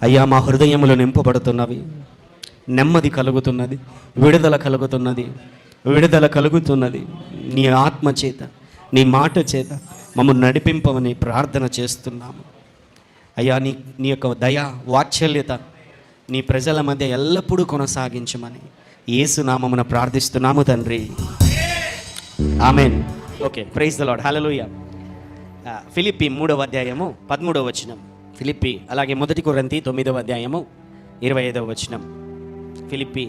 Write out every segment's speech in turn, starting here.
అయ్యా మా హృదయములు నింపబడుతున్నవి, నెమ్మది కలుగుతున్నది, విడుదల కలుగుతున్నది. నీ ఆత్మ చేత, నీ మాట చేత మమ్మల్ని నడిపింపమని ప్రార్థన చేస్తున్నాము. అయ్యా నీ యొక్క దయ వాత్సల్యత నీ ప్రజల మధ్య ఎల్లప్పుడూ కొనసాగించమని యేసునామమున ప్రార్థిస్తున్నాము తండ్రి, amen. Okay, praise the Lord, hallelujah. ఫిలిప్పీ 3వ అధ్యాయము 13వ వచనం. ఫిలిప్పీ, అలాగే 1 కొరింథీ 9వ అధ్యాయము 25వ వచనం. ఫిలిప్పీ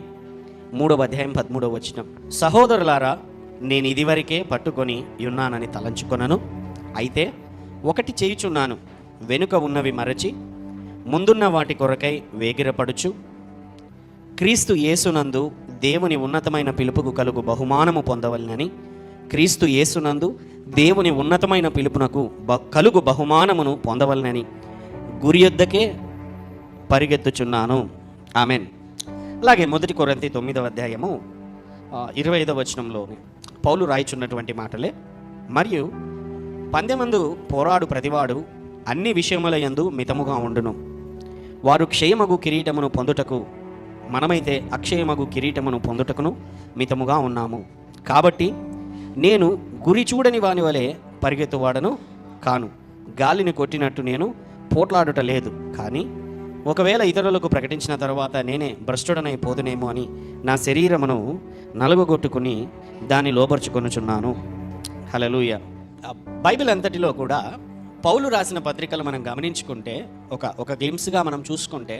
3వ అధ్యాయం 13వ వచనం. సహోదరులారా, నేను ఇదివరకే పట్టుకొని ఉన్నానని తలంచుకొనను, అయితే ఒకటి చేయుచున్నాను, వెనుక ఉన్నవి మరచి ముందున్న వాటి కొరకై వేగిరపడుచు క్రీస్తు యేసునందు దేవుని ఉన్నతమైన పిలుపుకు కలుగు బహుమానము పొందవలనని, క్రీస్తు యేసునందు దేవుని ఉన్నతమైన పిలుపునకు కలుగు బహుమానమును పొందవలనని గురి యొద్దకే పరిగెత్తుచున్నాను. ఆమెన్. అలాగే 1 కొరింథీ 9వ అధ్యాయము 25వ వచనంలోని పౌలు రాయిచున్నటువంటి మాటలే. మరియు పందెమందు పోరాడు ప్రతివాడు అన్ని విషయముల యందు మితముగా ఉండును. వారు క్షయమగు కిరీటమును పొందుటకు, మనమైతే అక్షయమగు కిరీటమును పొందుటకును మితముగా ఉన్నాము. కాబట్టి నేను గురి చూడని వాని వలె పరిగెత్తువాడను కాను. గాలిని కొట్టినట్టు నేను పోట్లాడుట లేదు. కానీ ఒకవేళ ఇతరులకు ప్రకటించిన తర్వాత నేనే భ్రష్టుడనై పోదునేమో అని నా శరీరమును నలుగొట్టుకుని దాన్ని లోపరుచుకొనుచున్నాను. హల్లెలూయా. బైబిల్ అంతటిలో కూడా పౌలు రాసిన పత్రికలు మనం గమనించుకుంటే, ఒక గ్లిమ్స్గా మనం చూసుకుంటే,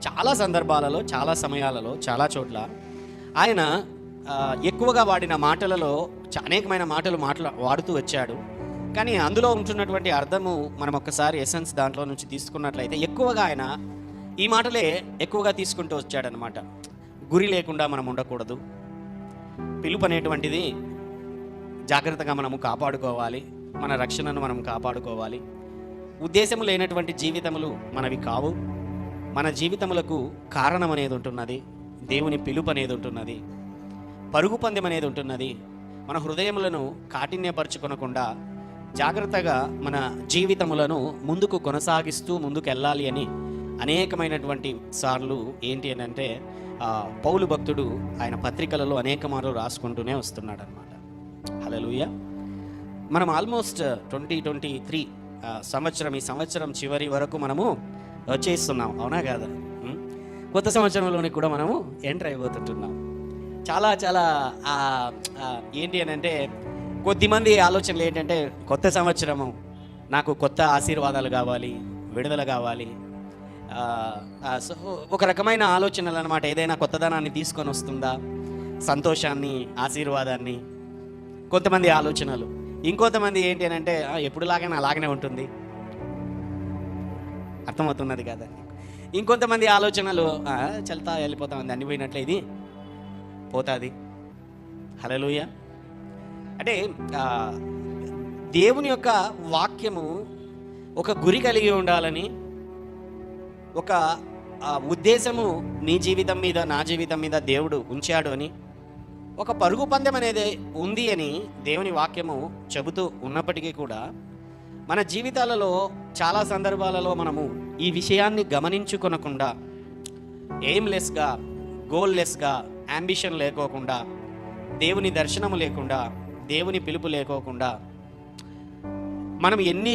చాలా సందర్భాలలో, చాలా సమయాలలో, చాలా చోట్ల ఆయన ఎక్కువగా వాడిన మాటలలో అనేకమైన మాటలు వాడుతూ వచ్చాడు. కానీ అందులో ఉంటున్నటువంటి అర్థము మనం ఒక్కసారి ఎసెన్స్ దాంట్లో నుంచి తీసుకున్నట్లయితే ఎక్కువగా ఆయన ఈ మాటలే ఎక్కువగా తీసుకుంటూ వచ్చాడనమాట. గురి లేకుండా మనం ఉండకూడదు, పిలుపు అనేటువంటిది జాగ్రత్తగా మనము కాపాడుకోవాలి, మన రక్షణను మనం కాపాడుకోవాలి. ఉద్దేశం లేనటువంటి జీవితములు మనవి కావు. మన జీవితములకు కారణం అనేది ఉంటున్నది, దేవుని పిలుపు అనేది ఉంటున్నది, పరుగు పందెం అనేది ఉంటున్నది. మన హృదయములను కాఠిన్యపరచుకొనకుండా జాగ్రత్తగా మన జీవితములను ముందుకు కొనసాగిస్తూ ముందుకు వెళ్ళాలి అని అనేకమైనటువంటి సార్లు ఏంటి అని అంటే పౌలు భక్తుడు ఆయన పత్రికలలో అనేక మార్లు రాసుకుంటూనే వస్తున్నాడు అనమాట. హల్లెలూయా. మనం ఆల్మోస్ట్ 2023 సంవత్సరం, ఈ సంవత్సరం చివరి వరకు మనము వచ్చేస్తున్నాం, అవునా కాదా? కొత్త సంవత్సరంలోని కూడా మనము ఎంటర్ అయిపోతుంటున్నాం. చాలా చాలా ఏంటి అని అంటే కొద్దిమంది ఆలోచనలు ఏంటంటే, కొత్త సంవత్సరము నాకు కొత్త ఆశీర్వాదాలు కావాలి, విడుదల కావాలి, సో ఒక రకమైన ఆలోచనలు అనమాట. ఏదైనా కొత్తదనాన్ని తీసుకొని వస్తుందా, సంతోషాన్ని, ఆశీర్వాదాన్ని, కొంతమంది ఆలోచనలు. ఇంకొంతమంది ఏంటి అని అంటే ఎప్పుడులాగైనా అలాగనే ఉంటుంది, అర్థమవుతున్నది కదా. ఇంకొంతమంది ఆలోచనలు చల్తా వెళ్ళిపోతామంది, అన్ని పోయినట్లే ఇది పోతుంది. హల్లెలూయా. అంటే దేవుని యొక్క వాక్యము ఒక గురి కలిగి ఉండాలని, ఒక ఉద్దేశము నీ జీవితం మీద, నా జీవితం మీద దేవుడు ఉంచాడు అని, ఒక పరుగు పందెం అనేది ఉంది అని దేవుని వాక్యము చెబుతూ ఉన్నప్పటికీ కూడా మన జీవితాలలో చాలా సందర్భాలలో మనము ఈ విషయాన్ని గమనించుకొనకుండా, ఎయిమ్లెస్గా, గోల్లెస్గా, యాంబిషన్ లేకోకుండా, దేవుని దర్శనము లేకుండా, దేవుని పిలుపు లేకోకుండా మనం ఎన్ని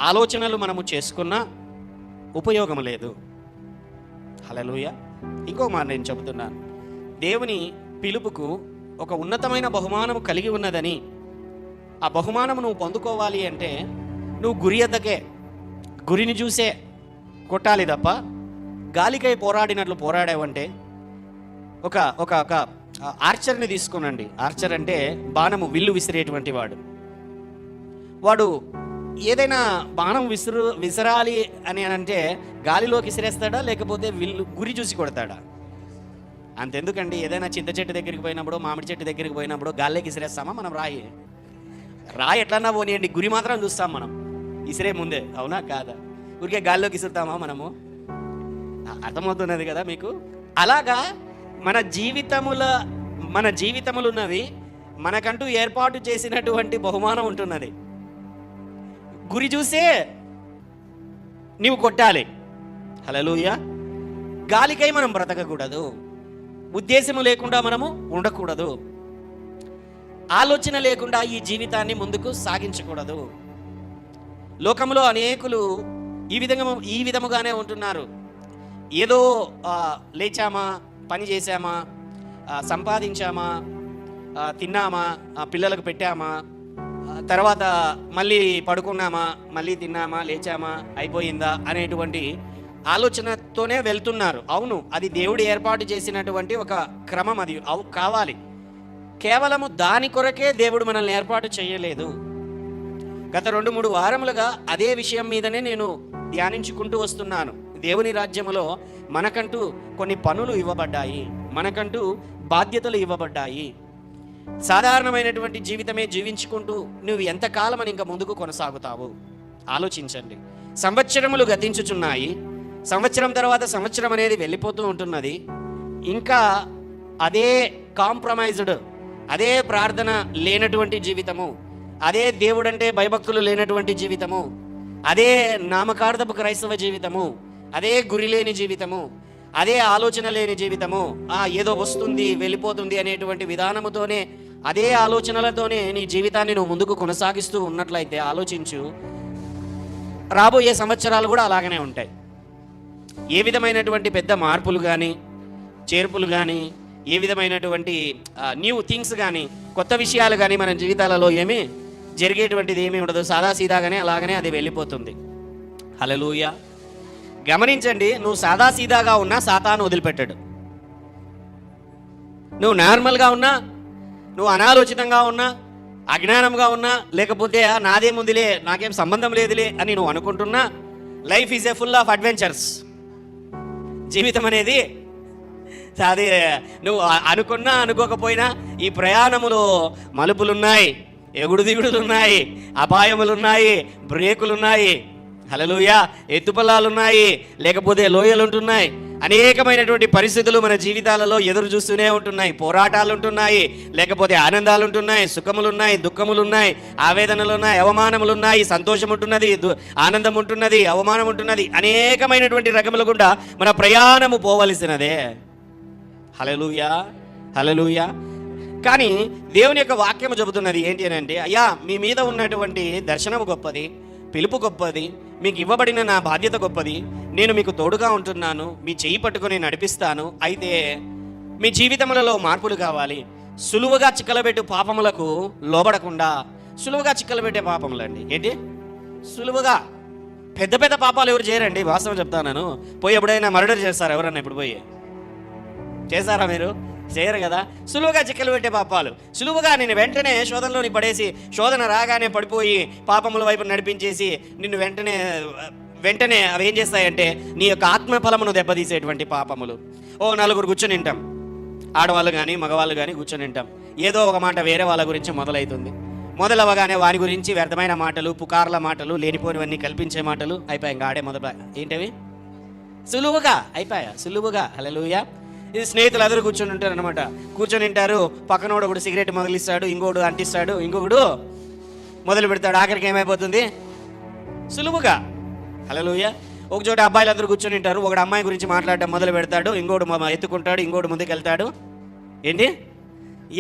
ఆలోచనలు మనము చేసుకున్నా ఉపయోగం లేదు. హల్లెలూయా. ఇంకో మాట నేను చెబుతున్నాను, దేవుని పిలుపుకు ఒక ఉన్నతమైన బహుమానము కలిగి ఉన్నదని, ఆ బహుమానము నువ్వు పొందుకోవాలి అంటే నువ్వు గురి ఎద్దకే, గురిని చూసే కొట్టాలి తప్ప గాలికై పోరాడినట్లు పోరాడావంటే. ఒక ఒక ఒక ఆర్చర్ని తీసుకునండి. ఆర్చర్ అంటే బాణము, విల్లు విసిరేటువంటి వాడు ఏదైనా బాణం విసరాలి అని అంటే గాలిలోకి విసిరేస్తాడా, లేకపోతే విల్లు గురి చూసి కొడతాడా? అంతెందుకండి, ఏదైనా చింత చెట్టు దగ్గరికి పోయినప్పుడు, మామిడి చెట్టు దగ్గరికి పోయినప్పుడు గాలిలోకి విసిరేస్తామా మనం? రాయి ఎట్లన్నా పోనీయండి, గురి మాత్రం చూస్తాం మనం ఇసిరే ముందే, అవునా కాదా? ఊరికే గాలిలోకి విసురుతామా మనము? అర్థమవుతున్నది కదా మీకు? అలాగా మన జీవితములు ఉన్నవి, మనకంటూ ఏర్పాటు చేసినటువంటి బహుమానం ఉంటున్నది. గురి చూసే నీవు కొట్టాలి. హల్లెలూయా. గాలికై మనం బ్రతకకూడదు, ఉద్దేశము లేకుండా మనము ఉండకూడదు, ఆలోచన లేకుండా ఈ జీవితాన్ని ముందుకు సాగించకూడదు. లోకంలో అనేకులు ఈ విధముగానే ఉంటున్నారు. ఏదో లేచామా, పని చేశామా, సంపాదించామా, తిన్నామా, పిల్లలకు పెట్టామా, తర్వాత మళ్ళీ పడుకున్నామా, మళ్ళీ తిన్నామా, లేచామా, అయిపోయిందా అనేటువంటి ఆలోచనతోనే వెళ్తున్నారు. అవును, అది దేవుడు ఏర్పాటు చేసినటువంటి ఒక క్రమం, అది కావాలి. కేవలము దాని కొరకే దేవుడు మనల్ని ఏర్పాటు చేయలేదు. గత 2-3 వారములుగా అదే విషయం మీదనే నేను ధ్యానించుకుంటూ వస్తున్నాను. దేవుని రాజ్యములో మనకంటూ కొన్ని పనులు ఇవ్వబడ్డాయి, మనకంటూ బాధ్యతలు ఇవ్వబడ్డాయి. సాధారణమైనటువంటి జీవితమే జీవించుకుంటూ నువ్వు ఎంతకాలం అని ఇంకా ముందుకు కొనసాగుతావు ఆలోచించండి. సంవత్సరములు గతించుచున్నాయి, సంవత్సరం తర్వాత సంవత్సరం అనేది వెళ్ళిపోతూ ఉంటున్నది. ఇంకా అదే కాంప్రమైజ్డ్, అదే ప్రార్థన లేనటువంటి జీవితము, అదే దేవుడంటే భయభక్తులు లేనటువంటి జీవితము, అదే నామకార్థపు క్రైస్తవ జీవితము, అదే గురి లేని జీవితము, అదే ఆలోచన లేని జీవితము, ఏదో వస్తుంది వెళ్ళిపోతుంది అనేటువంటి విధానముతోనే, అదే ఆలోచనలతోనే నీ జీవితాన్ని నువ్వు ముందుకు కొనసాగిస్తూ ఉన్నట్లయితే ఆలోచించు, రాబోయే సంవత్సరాలు కూడా అలాగనే ఉంటాయి. ఏ విధమైనటువంటి పెద్ద మార్పులు కానీ, చేర్పులు కానీ, ఏ విధమైనటువంటి న్యూ థింగ్స్ కానీ, కొత్త విషయాలు కానీ మన జీవితాలలో ఏమీ జరిగేటువంటిది ఏమీ ఉండదు. సాదాసీదాగానే అలాగనే అది వెళ్ళిపోతుంది. హల్లెలూయా. గమనించండి, నువ్వు సాదాసీదాగా ఉన్నా సాతాను వదిలిపెట్టాడు. నువ్వు నార్మల్గా ఉన్నా, నువ్వు అనాలోచితంగా ఉన్నా, అజ్ఞానంగా ఉన్నా, లేకపోతే నాదేముందిలే, నాకేం సంబంధం లేదులే అని నువ్వు అనుకుంటున్నా, life is a full of adventures. జీవితం అనేది అది నువ్వు అనుకున్నా అనుకోకపోయినా ఈ ప్రయాణములో మలుపులున్నాయి, ఎగుడు దిగుడులున్నాయి, అపాయములున్నాయి, బ్రేకులున్నాయి, హల్లెలూయా, ఎత్తుపల్లాలున్నాయి, లేకపోతే లోయలు ఉంటున్నాయి. అనేకమైనటువంటి పరిస్థితులు మన జీవితాలలో ఎదురు చూస్తూనే ఉంటున్నాయి. పోరాటాలు ఉంటున్నాయి, లేకపోతే ఆనందాలు ఉంటున్నాయి, సుఖములున్నాయి, దుఃఖములున్నాయి, ఆవేదనలు ఉన్నాయి, అవమానములు ఉన్నాయి, సంతోషం ఉంటున్నది, ఆనందం ఉంటున్నది, అవమానం ఉంటున్నది. అనేకమైనటువంటి రకముల గుండా మన ప్రయాణము పోవలసినదే. హల్లెలూయా, హల్లెలూయా. కానీ దేవుని యొక్క వాక్యము చెబుతున్నది ఏంటి అని అంటే, అయ్యా మీ మీద ఉన్నటువంటి దర్శనము గొప్పది, పిలుపు గొప్పది, మీకు ఇవ్వబడిన నా బాధ్యత గొప్పది, నేను మీకు తోడుగా ఉంటున్నాను, మీ చెయ్యి పట్టుకొని నడిపిస్తాను. అయితే మీ జీవితములలో మార్పులు కావాలి. సులువుగా చిక్కలబెట్టు పాపములకు లోబడకుండా, సులువుగా చిక్కలబెట్టే పాపములండి ఏంటి, సులువుగా పెద్ద పెద్ద పాపాలు ఎవరు చేయరండి. వాస్తవం చెప్తాను. పోయి ఎప్పుడైనా మర్డర్ చేస్తారా? ఎవరన్నా ఇప్పుడు పోయి చేశారా? మీరు చేయరు కదా. సులువుగా చిక్కలు పెట్టే పాపాలు, సులువుగా నేను వెంటనే శోధనలోని పడేసి, శోధన రాగానే పడిపోయి పాపముల వైపు నడిపించేసి నిన్ను వెంటనే అవి ఏం చేస్తాయంటే నీ యొక్క ఆత్మఫలమును దెబ్బతీసేటువంటి పాపములు. నలుగురు కూర్చొని వింటాం, ఆడవాళ్ళు కానీ మగవాళ్ళు కానీ కూర్చొని వింటాం. ఏదో ఒక మాట వేరే వాళ్ళ గురించి మొదలవుతుంది. మొదలవగానే వారి గురించి వ్యర్థమైన మాటలు, పుకార్ల మాటలు, లేనిపోనివన్నీ కల్పించే మాటలు, అయిపోయాయి. ఇంకా ఆడే మొదలు ఏంటవి, సులువుగా అయిపోయా, సులువుగా. హల్లెలూయా. ఇది స్నేహితులు అందరూ కూర్చొని ఉంటారు అనమాట. కూర్చొని ఉంటారు, పక్కనోడు ఒకడు సిగరెట్ మొదలిస్తాడు, ఇంకోడు అంటిస్తాడు, ఇంకొకడు మొదలు పెడతాడు. ఆఖరికి ఏమైపోతుంది, సులువుగా. హల్లెలూయా. ఒక చోట అబ్బాయిలు అందరూ కూర్చొని ఉంటారు, ఒకడు అమ్మాయి గురించి మాట్లాడడం మొదలు పెడతాడు, ఇంకోడు ఎత్తుకుంటాడు, ఇంకోడు ముందుకు వెళ్తాడు. ఏంటి,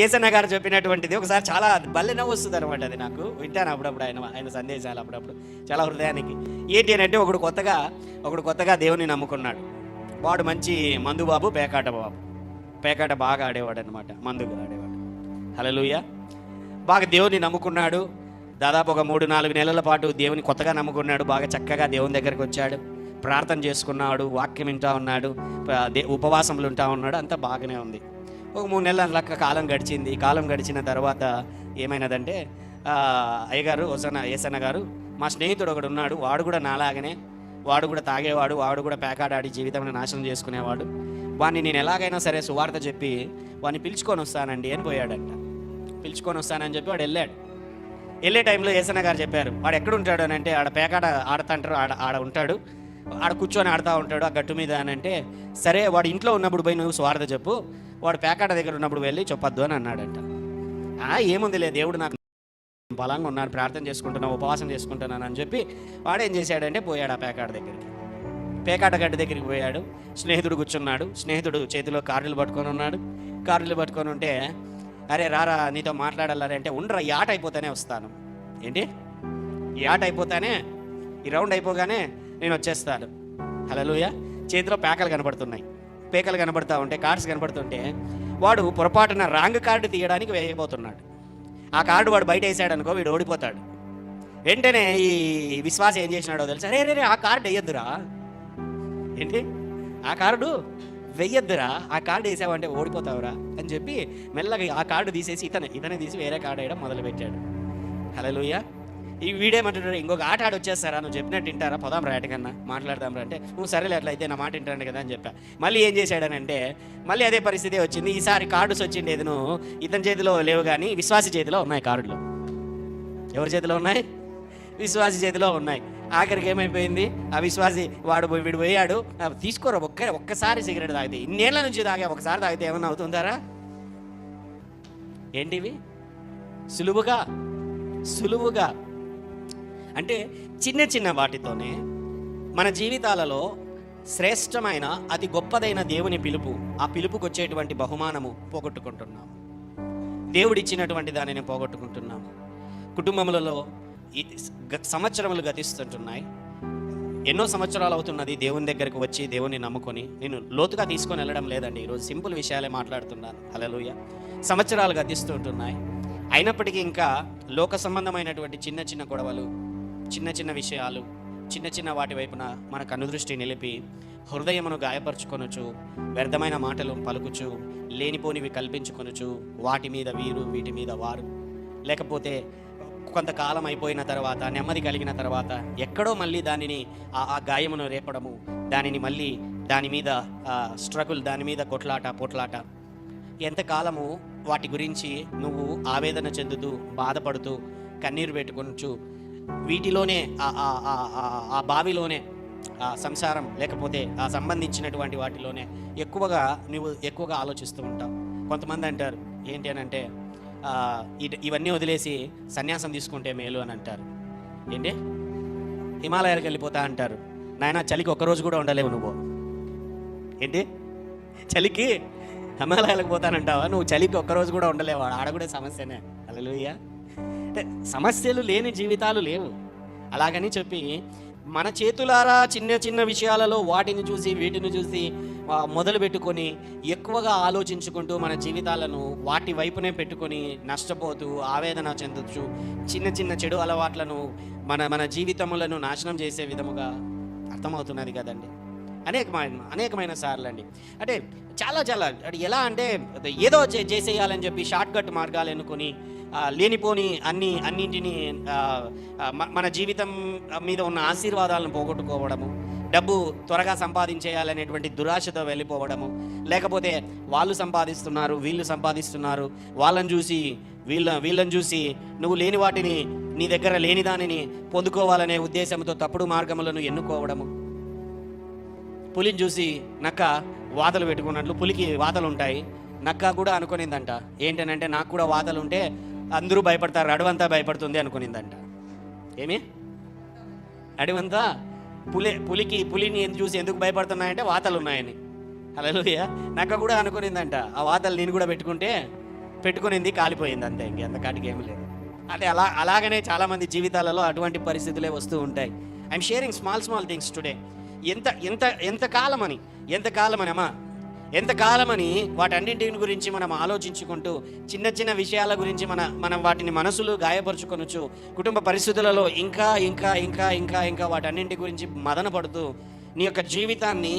యేసన్న గారు చెప్పినటువంటిది ఒకసారి చాలా భలే నవ్వు వస్తుంది అనమాట. అది నాకు వింటాను అప్పుడప్పుడు, ఆయన సందేశాలు అప్పుడప్పుడు చాలా హృదయానికి. ఏంటి అని అంటే ఒకడు కొత్తగా దేవుని నమ్ముకున్నాడు. వాడు మంచి మందు బాబు, పేకాట బాగా ఆడేవాడు అనమాట, మందుగా ఆడేవాడు. హల్లెలూయా. బాగా దేవుని నమ్ముకున్నాడు. దాదాపు ఒక 3-4 నెలల పాటు దేవుని కొత్తగా నమ్ముకున్నాడు. బాగా చక్కగా దేవుని దగ్గరికి వచ్చాడు, ప్రార్థన చేసుకున్నాడు, వాక్యం వింటా ఉన్నాడు, ఉపవాసములు ఉంటా ఉన్నాడు. అంతా బాగానే ఉంది. ఒక 3 నెలల కాలం గడిచింది. కాలం గడిచిన తర్వాత ఏమైనదంటే, అయ్యగారు యేసన్న గారు, మా స్నేహితుడు ఒకడు ఉన్నాడు, వాడు కూడా నాలాగనే, వాడు కూడా తాగేవాడు, వాడు కూడా పేకాడాడి జీవితాన్ని నాశనం చేసుకునేవాడు. వాడిని నేను ఎలాగైనా సరే సువార్త చెప్పి వాడిని పిలుచుకొని వస్తానండి అని పోయాడంట. పిలుచుకొని వస్తానని చెప్పి వాడు వెళ్ళాడు. వెళ్ళే టైంలో యేసన్న గారు చెప్పారు, వాడు ఎక్కడ ఉంటాడు అని అంటే, ఆడ పేకాట ఆడతాంటారు, ఆడ ఉంటాడు, ఆడ కూర్చొని ఆడుతూ ఉంటాడు ఆ గట్టు మీద అని అంటే, సరే వాడు ఇంట్లో ఉన్నప్పుడు పోయి నువ్వు సువార్త చెప్పు, వాడు పేకాట దగ్గర ఉన్నప్పుడు వెళ్ళి చెప్పొద్దు అని అన్నాడంట. ఏముందిలే, దేవుడు నాకు బలంగా ఉన్నాను, ప్రార్థన చేసుకుంటున్నాను, ఉపవాసం చేసుకుంటున్నాను అని చెప్పి వాడు ఏం చేశాడంటే పోయాడు ఆ పేకాట దగ్గరికి. పేకాట గడ్డ దగ్గరికి పోయాడు. స్నేహితుడు కూర్చున్నాడు. స్నేహితుడు చేతిలో కార్డులు పట్టుకొని ఉన్నాడు. కార్డులు పట్టుకొని ఉంటే, అరే రారా నీతో మాట్లాడాలని అంటే, ఉండరా ఈ ఆట అయిపోతానే వస్తాను. ఏంటి ఈ ఆట అయిపోతానే, ఈ రౌండ్ అయిపోగానే నేను వచ్చేస్తాను. హల్లెలూయా. చేతిలో పేకలు కనబడుతూ ఉంటే, కార్డ్స్ కనబడుతుంటే వాడు పొరపాటున రాంగ్ కార్డు తీయడానికి వేయబోతున్నాడు. ఆ కార్డు వాడు బయట వేసాడు అనుకో, వీడు ఓడిపోతాడు. వెంటనే ఈ విశ్వాసం ఏం చేసినాడో తెలుసా? రే ఆ కార్డు వేయొద్దురా. ఏంటి ఆ కార్డు వెయ్యొద్దురా, ఆ కార్డు వేసావంటే ఓడిపోతావురా అని చెప్పి మెల్లగా ఆ కార్డు తీసేసి ఇతనే తీసి వేరే కార్డు వేయడం మొదలుపెట్టాడు. హల్లెలూయా. ఈ వీడేమంటున్నాడు, ఇంకొక ఆట వచ్చేస్తారా, నువ్వు చెప్పినట్టు వింటారా, పోదాం రా ఎటకన్నా మాట్లాడదాం రా అంటే, నువ్వు సరేలే అట్లయితే నా మాట వింటాను కదా అని చెప్పా. మళ్ళీ ఏం చేశాడనంటే, మళ్ళీ అదే పరిస్థితి వచ్చింది. ఈసారి కార్డుస్ వచ్చింది ఏదను ఇతని చేతిలో లేవు కానీ విశ్వాసి చేతిలో ఉన్నాయి కార్డులు. ఎవరి చేతిలో ఉన్నాయి? విశ్వాసి చేతిలో ఉన్నాయి. ఆఖరికి ఏమైపోయింది, ఆ విశ్వాసి వీడు పోయాడు, తీసుకోరా ఒక్కసారి సిగరెట్ తాగితే, ఇన్నేళ్ల నుంచి తాగా, ఒకసారి తాగితే ఏమన్నా అవుతుందారా? ఏంటివి? సులువుగా అంటే చిన్న చిన్న వాటితోనే మన జీవితాలలో శ్రేష్టమైన అతి గొప్పదైన దేవుని పిలుపు, ఆ పిలుపుకి వచ్చేటువంటి బహుమానము పోగొట్టుకుంటున్నాము. దేవుడిచ్చినటువంటి దానిని పోగొట్టుకుంటున్నాము. కుటుంబములలో సంవత్సరములు గతిస్తుంటున్నాయి. ఎన్నో సంవత్సరాలు అవుతున్నది దేవుని దగ్గరకు వచ్చి దేవుని నమ్ముకొని. నేను లోతుగా తీసుకొని వెళ్ళడం లేదండి, ఈరోజు సింపుల్ విషయాలే మాట్లాడుతున్నాను. హల్లెలూయా. సంవత్సరాలు గతిస్తూ ఉంటున్నాయి. అయినప్పటికీ ఇంకా లోక సంబంధమైనటువంటి చిన్న చిన్న గొడవలు, చిన్న చిన్న విషయాలు, చిన్న చిన్న వాటి వైపున మన కనుదృష్టి నిలిపి హృదయమును గాయపరుచుకొనుచు, వ్యర్థమైన మాటలు పలుకుచు, లేనిపోనివి కల్పించుకొనుచు, వాటి మీద వీరు వీటి మీద వారు, లేకపోతే కొంతకాలం అయిపోయిన తర్వాత నెమ్మది కలిగిన తర్వాత ఎక్కడో మళ్ళీ దానిని ఆ గాయమును రేపడము, దానిని మళ్ళీ దాని మీద స్ట్రగుల్, దాని మీద కొట్లాట. ఎంతకాలము వాటి గురించి నువ్వు ఆవేదన చెందుతూ, బాధపడుతూ, కన్నీరు పెట్టుకొనొచ్చు, వీటిలోనే ఆ బావిలోనే ఆ సంసారం లేకపోతే ఆ సంబంధించినటువంటి వాటిలోనే ఎక్కువగా ఆలోచిస్తూ ఉంటావు. కొంతమంది అంటారు ఏంటి అని అంటే, ఇవన్నీ వదిలేసి సన్యాసం తీసుకుంటే మేలు అని అంటారు. ఏంటి హిమాలయాలకు వెళ్ళిపోతా అంటారు. నాయన చలికి ఒక్కరోజు కూడా ఉండలేవు నువ్వు. ఏంటి చలికి హిమాలయాలకు పోతానంటావా? నువ్వు చలికి ఒక్కరోజు కూడా ఉండలేవు. ఆడ కూడా సమస్యనే. హల్లెలూయా. అంటే సమస్యలు లేని జీవితాలు లేవు. అలాగని చెప్పి మన చేతులారా చిన్న చిన్న విషయాలలో వాటిని చూసి వీటిని చూసి మొదలు పెట్టుకొని ఎక్కువగా ఆలోచించుకుంటూ మన జీవితాలను వాటి వైపునే పెట్టుకొని నష్టపోతూ ఆవేదన చెందొచ్చు. చిన్న చిన్న చెడు అలవాట్లను మన జీవితములను నాశనం చేసే విధముగా అర్థమవుతున్నది కదండి. అనేకమైన సార్లు అండి. అంటే చాలా ఎలా అంటే ఏదో చేసేయాలని చెప్పి షార్ట్ కట్ మార్గాలు ఎన్నుకొని లేనిపోని అన్నింటినీ మన జీవితం మీద ఉన్న ఆశీర్వాదాలను పోగొట్టుకోవడము, డబ్బు త్వరగా సంపాదించేయాలనేటువంటి దురాశతో వెళ్ళిపోవడము, లేకపోతే వాళ్ళు సంపాదిస్తున్నారు వీళ్ళు సంపాదిస్తున్నారు వీళ్ళని చూసి నువ్వు లేని వాటిని, నీ దగ్గర లేని దానిని పొందుకోవాలనే ఉద్దేశంతో తప్పుడు మార్గములను ఎన్నుకోవడము. పులిని చూసి నక్క వాతలు పెట్టుకున్నట్లు, పులికి వాతలు ఉంటాయి, నక్క కూడా అనుకునిందంట ఏంటనంటే నాకు కూడా వాతలు ఉంటే అందరూ భయపడతారు, అడవంతా భయపడుతుంది అనుకునిందంట. ఏమి అడవంతా పులిని చూసి ఎందుకు భయపడుతున్నాయంటే వాతలు ఉన్నాయని. హల్లెలూయా. నక్క కూడా అనుకునిందంట ఆ వాతలు నేను కూడా పెట్టుకునింది, కాలిపోయింది, అంతే, ఇంకెంతకాటికి ఏమి లేదు. అదే అలాగనే చాలామంది జీవితాలలో అటువంటి పరిస్థితులే వస్తూ ఉంటాయి. I'm sharing small things today. ఎంతకాలమని వాటన్నింటిని గురించి మనం ఆలోచించుకుంటూ చిన్న చిన్న విషయాల గురించి మనం వాటిని మనసులు గాయపరుచుకొనొచ్చు. కుటుంబ పరిస్థితులలో ఇంకా వాటన్నింటి గురించి మదన పడుతూ నీ యొక్క జీవితాన్ని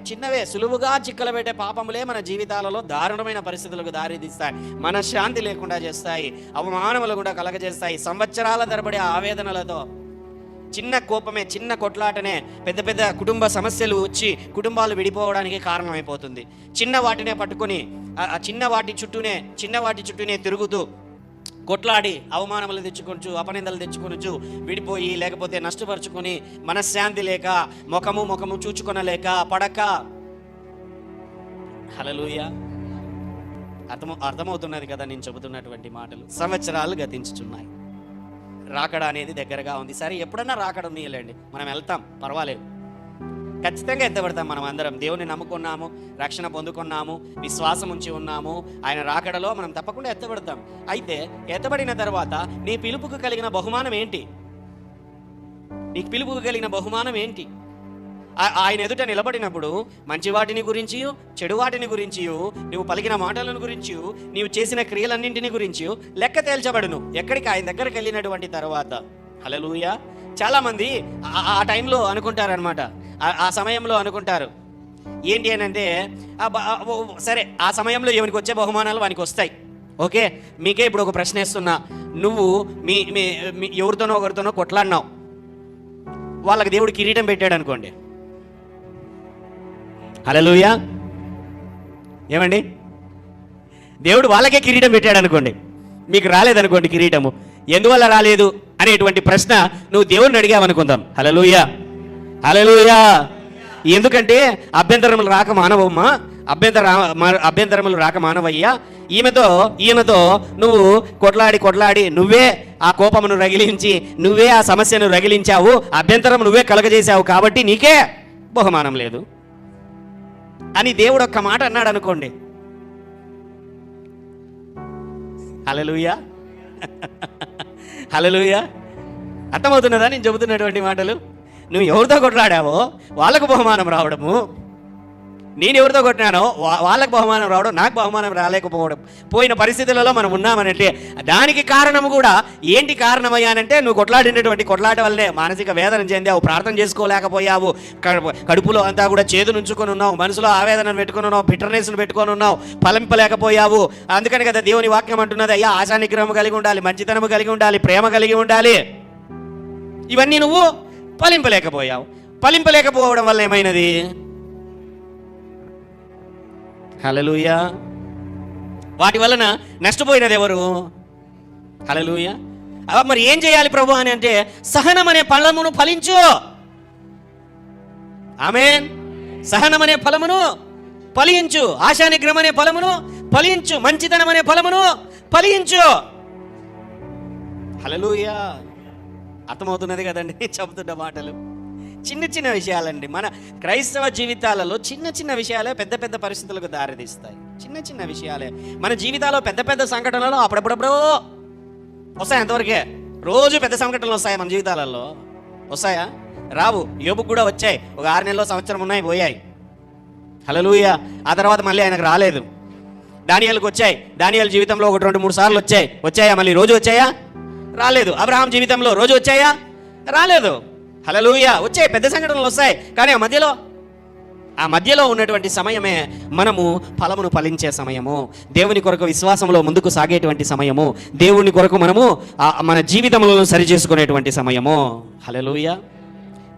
చిన్నవే సులువుగా చిక్కలబెట్టే పాపములే మన జీవితాలలో దారుణమైన పరిస్థితులకు దారితీస్తాయి, మనశ్శాంతి లేకుండా చేస్తాయి, అవమానములు కూడా కలగజేస్తాయి. సంవత్సరాల తరబడి ఆవేదనలతో, చిన్న కోపమే, చిన్న కొట్లాటనే పెద్ద కుటుంబ సమస్యలు వచ్చి కుటుంబాలు విడిపోవడానికి కారణమైపోతుంది. చిన్న వాటినే పట్టుకొని చిన్న వాటి చుట్టూనే తిరుగుతూ కొట్లాడి అవమానములు తెచ్చుకొనొచ్చు, అపనిందలు తెచ్చుకొనొచ్చు, విడిపోయి లేకపోతే నష్టపరుచుకొని మనశ్శాంతి లేక ముఖము చూచుకొనలేక పడక. హల్లెలూయా. అర్థమవుతున్నది కదా నేను చెబుతున్నటువంటి మాటలు. సంవత్సరాలు గతించుచున్నాయి. రాకడ అనేది దగ్గరగా ఉంది. సరే, ఎప్పుడన్నా రాకడ ఉన్నీయలేండి, మనం వెళ్తాం, పర్వాలేదు, ఖచ్చితంగా ఎత్తబడతాం. మనం అందరం దేవుని నమ్ముకున్నాము, రక్షణ పొందుకున్నాము, విశ్వాసం ఉంచి ఉన్నాము, ఆయన రాకడలో మనం తప్పకుండా ఎత్తబడతాం. అయితే ఎత్తబడిన తర్వాత నీ పిలుపుకు కలిగిన బహుమానం ఏంటి? నీకు పిలుపుకు కలిగిన బహుమానం ఏంటి? ఆయన ఎదుట నిలబడినప్పుడు మంచి వాటిని గురించి, చెడు వాటిని గురించి, నువ్వు పలికిన మాటలను గురించి, నీవు చేసిన క్రియలన్నింటిని గురించి లెక్క తేల్చబడును ఎక్కడికి? ఆయన దగ్గరికి వెళ్ళినటువంటి తర్వాత. హల్లెలూయా. చాలామంది ఆ టైంలో అనుకుంటారనమాట, ఆ సమయంలో అనుకుంటారు ఏంటి అని అంటే, సరే ఆ సమయంలో ఎవరికి వచ్చే బహుమానాలు వానికి వస్తాయి. ఓకే, మీకే ఇప్పుడు ఒక ప్రశ్న వేస్తున్నా. నువ్వు మీ ఎవరితోనో ఒకరితోనో కొట్లాడినావు, వాళ్ళకి దేవుడు కిరీటం పెట్టాడు అనుకోండి. హల్లెలూయా. ఏమండి, దేవుడు వాళ్ళకే కిరీటం పెట్టాడు అనుకోండి, మీకు రాలేదనుకోండి కిరీటము. ఎందువల్ల రాలేదు అనేటువంటి ప్రశ్న నువ్వు దేవుడిని అడిగావనుకుందాం. హల్లెలూయా, హల్లెలూయా. ఎందుకంటే అభ్యంతరములు రాక మానవమ్మా, అభ్యంతరములు రాక మానవయ్యా, ఈయనతో నువ్వు కొట్లాడి నువ్వే ఆ కోపమును రగిలించి, నువ్వే ఆ సమస్యను రగిలించావు, అభ్యంతరం నువ్వే కలగజేశావు, కాబట్టి నీకే బహుమానం లేదు అని దేవుడు ఒక్క మాట అన్నాడు అనుకోండి. హల్లెలూయా, హల్లెలూయా. అర్థమవుతున్నదా నేను చెబుతున్నటువంటి మాటలు? నువ్వు ఎవరితో కొట్లాడావో వాళ్ళకు బహుమానం రావడము, నేను ఎవరితో కొట్టినానో వాళ్ళకు బహుమానం రావడం, నాకు బహుమానం రాలేకపోవడం, పోయిన పరిస్థితులలో మనం ఉన్నామనంటే దానికి కారణం కూడా ఏంటి? కారణమయ్యానంటే నువ్వు కొట్లాడినటువంటి కొట్లాట వల్లనే మానసిక వేదన చెందావు, ప్రార్థన చేసుకోలేకపోయావు, కడుపులో అంతా కూడా చేదు నుంచుకొని ఉన్నావు, మనసులో ఆవేదనను పెట్టుకొని ఉన్నావు, బిటర్నెస్ను పెట్టుకొని ఉన్నావు, ఫలింపలేకపోయావు. అందుకని కదా దేవుని వాక్యం అంటున్నది, అయ్యా ఆశా నిగ్రహం కలిగి ఉండాలి, మంచితనము కలిగి ఉండాలి, ప్రేమ కలిగి ఉండాలి. ఇవన్నీ నువ్వు ఫలింపలేకపోయావు. ఫలింపలేకపోవడం వల్ల ఏమైనది? హల్లెలూయా. వాటి వలన నష్టపోయినది ఎవరు? హల్లెలూయా. మరి ఏం చేయాలి ప్రభు అని అంటే, సహనం అనే ఫలమును ఫలించు. ఆమేన్. సహనం అనే ఫలమును ఫలించు, ఆశానిగ్రహం అనే ఫలమును ఫలించు, మంచితనం అనే ఫలమును ఫలించు. హల్లెలూయా. అర్థమవుతున్నది కదండి చెబుతున్న మాటలు? చిన్న చిన్న విషయాలండి. మన క్రైస్తవ జీవితాలలో చిన్న చిన్న విషయాలే పెద్ద పెద్ద పరిస్థితులకు దారితీస్తాయి. చిన్న చిన్న విషయాలే మన జీవితాల్లో పెద్ద పెద్ద సంఘటనలు అప్పుడప్పుడప్పుడు వస్తాయి. అంతవరకే. రోజు పెద్ద సంఘటనలు వస్తాయి మన జీవితాలలో? వస్తాయా? రావు. యోబుకు కూడా వచ్చాయి, ఒక 6 నెలలు సంవత్సరం ఉన్నాయి, పోయాయి. హల్లెలూయా. ఆ తర్వాత మళ్ళీ ఆయనకు రాలేదు. దానియేలుకు వచ్చాయి, దానియేలు జీవితంలో 1, 2, 3 సార్లు వచ్చాయా? మళ్ళీ రోజు వచ్చాయా? రాలేదు. అబ్రహాం జీవితంలో రోజు వచ్చాయా? రాలేదు. హల్లెలూయా. వచ్చాయి, పెద్ద సంఘటనలు వస్తాయి. కానీ ఆ మధ్యలో ఉన్నటువంటి సమయమే మనము ఫలమును ఫలించే సమయము, దేవుని కొరకు విశ్వాసంలో ముందుకు సాగేటువంటి సమయము, దేవుని కొరకు మనము మన జీవితంలో సరి చేసుకునేటువంటి సమయము. హల్లెలూయా.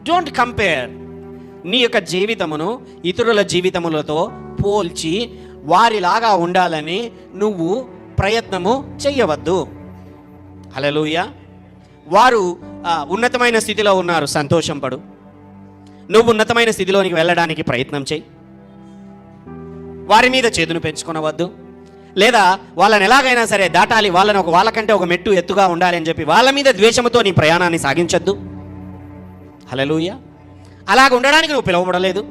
డోంట్ కంపేర్ నీ యొక్క జీవితమును ఇతరుల జీవితములతో పోల్చి వారిలాగా ఉండాలని నువ్వు ప్రయత్నము చెయ్యవద్దు. హల్లెలూయా. వారు ఉన్నతమైన స్థితిలో ఉన్నారు, సంతోషం పడు. నువ్వు ఉన్నతమైన స్థితిలోనికి వెళ్ళడానికి ప్రయత్నం చేయి. వారి మీద చేతును పెంచుకొనవద్దు, లేదా వాళ్ళని ఎలాగైనా సరే దాటాలి, వాళ్ళకంటే ఒక మెట్టు ఎత్తుగా ఉండాలి అని చెప్పి వాళ్ళ మీద ద్వేషంతో నీ ప్రయాణాన్ని సాగించొద్దు. హల్లెలూయా. అలాగ ఉండడానికి నువ్వు పిలువబడలేదు.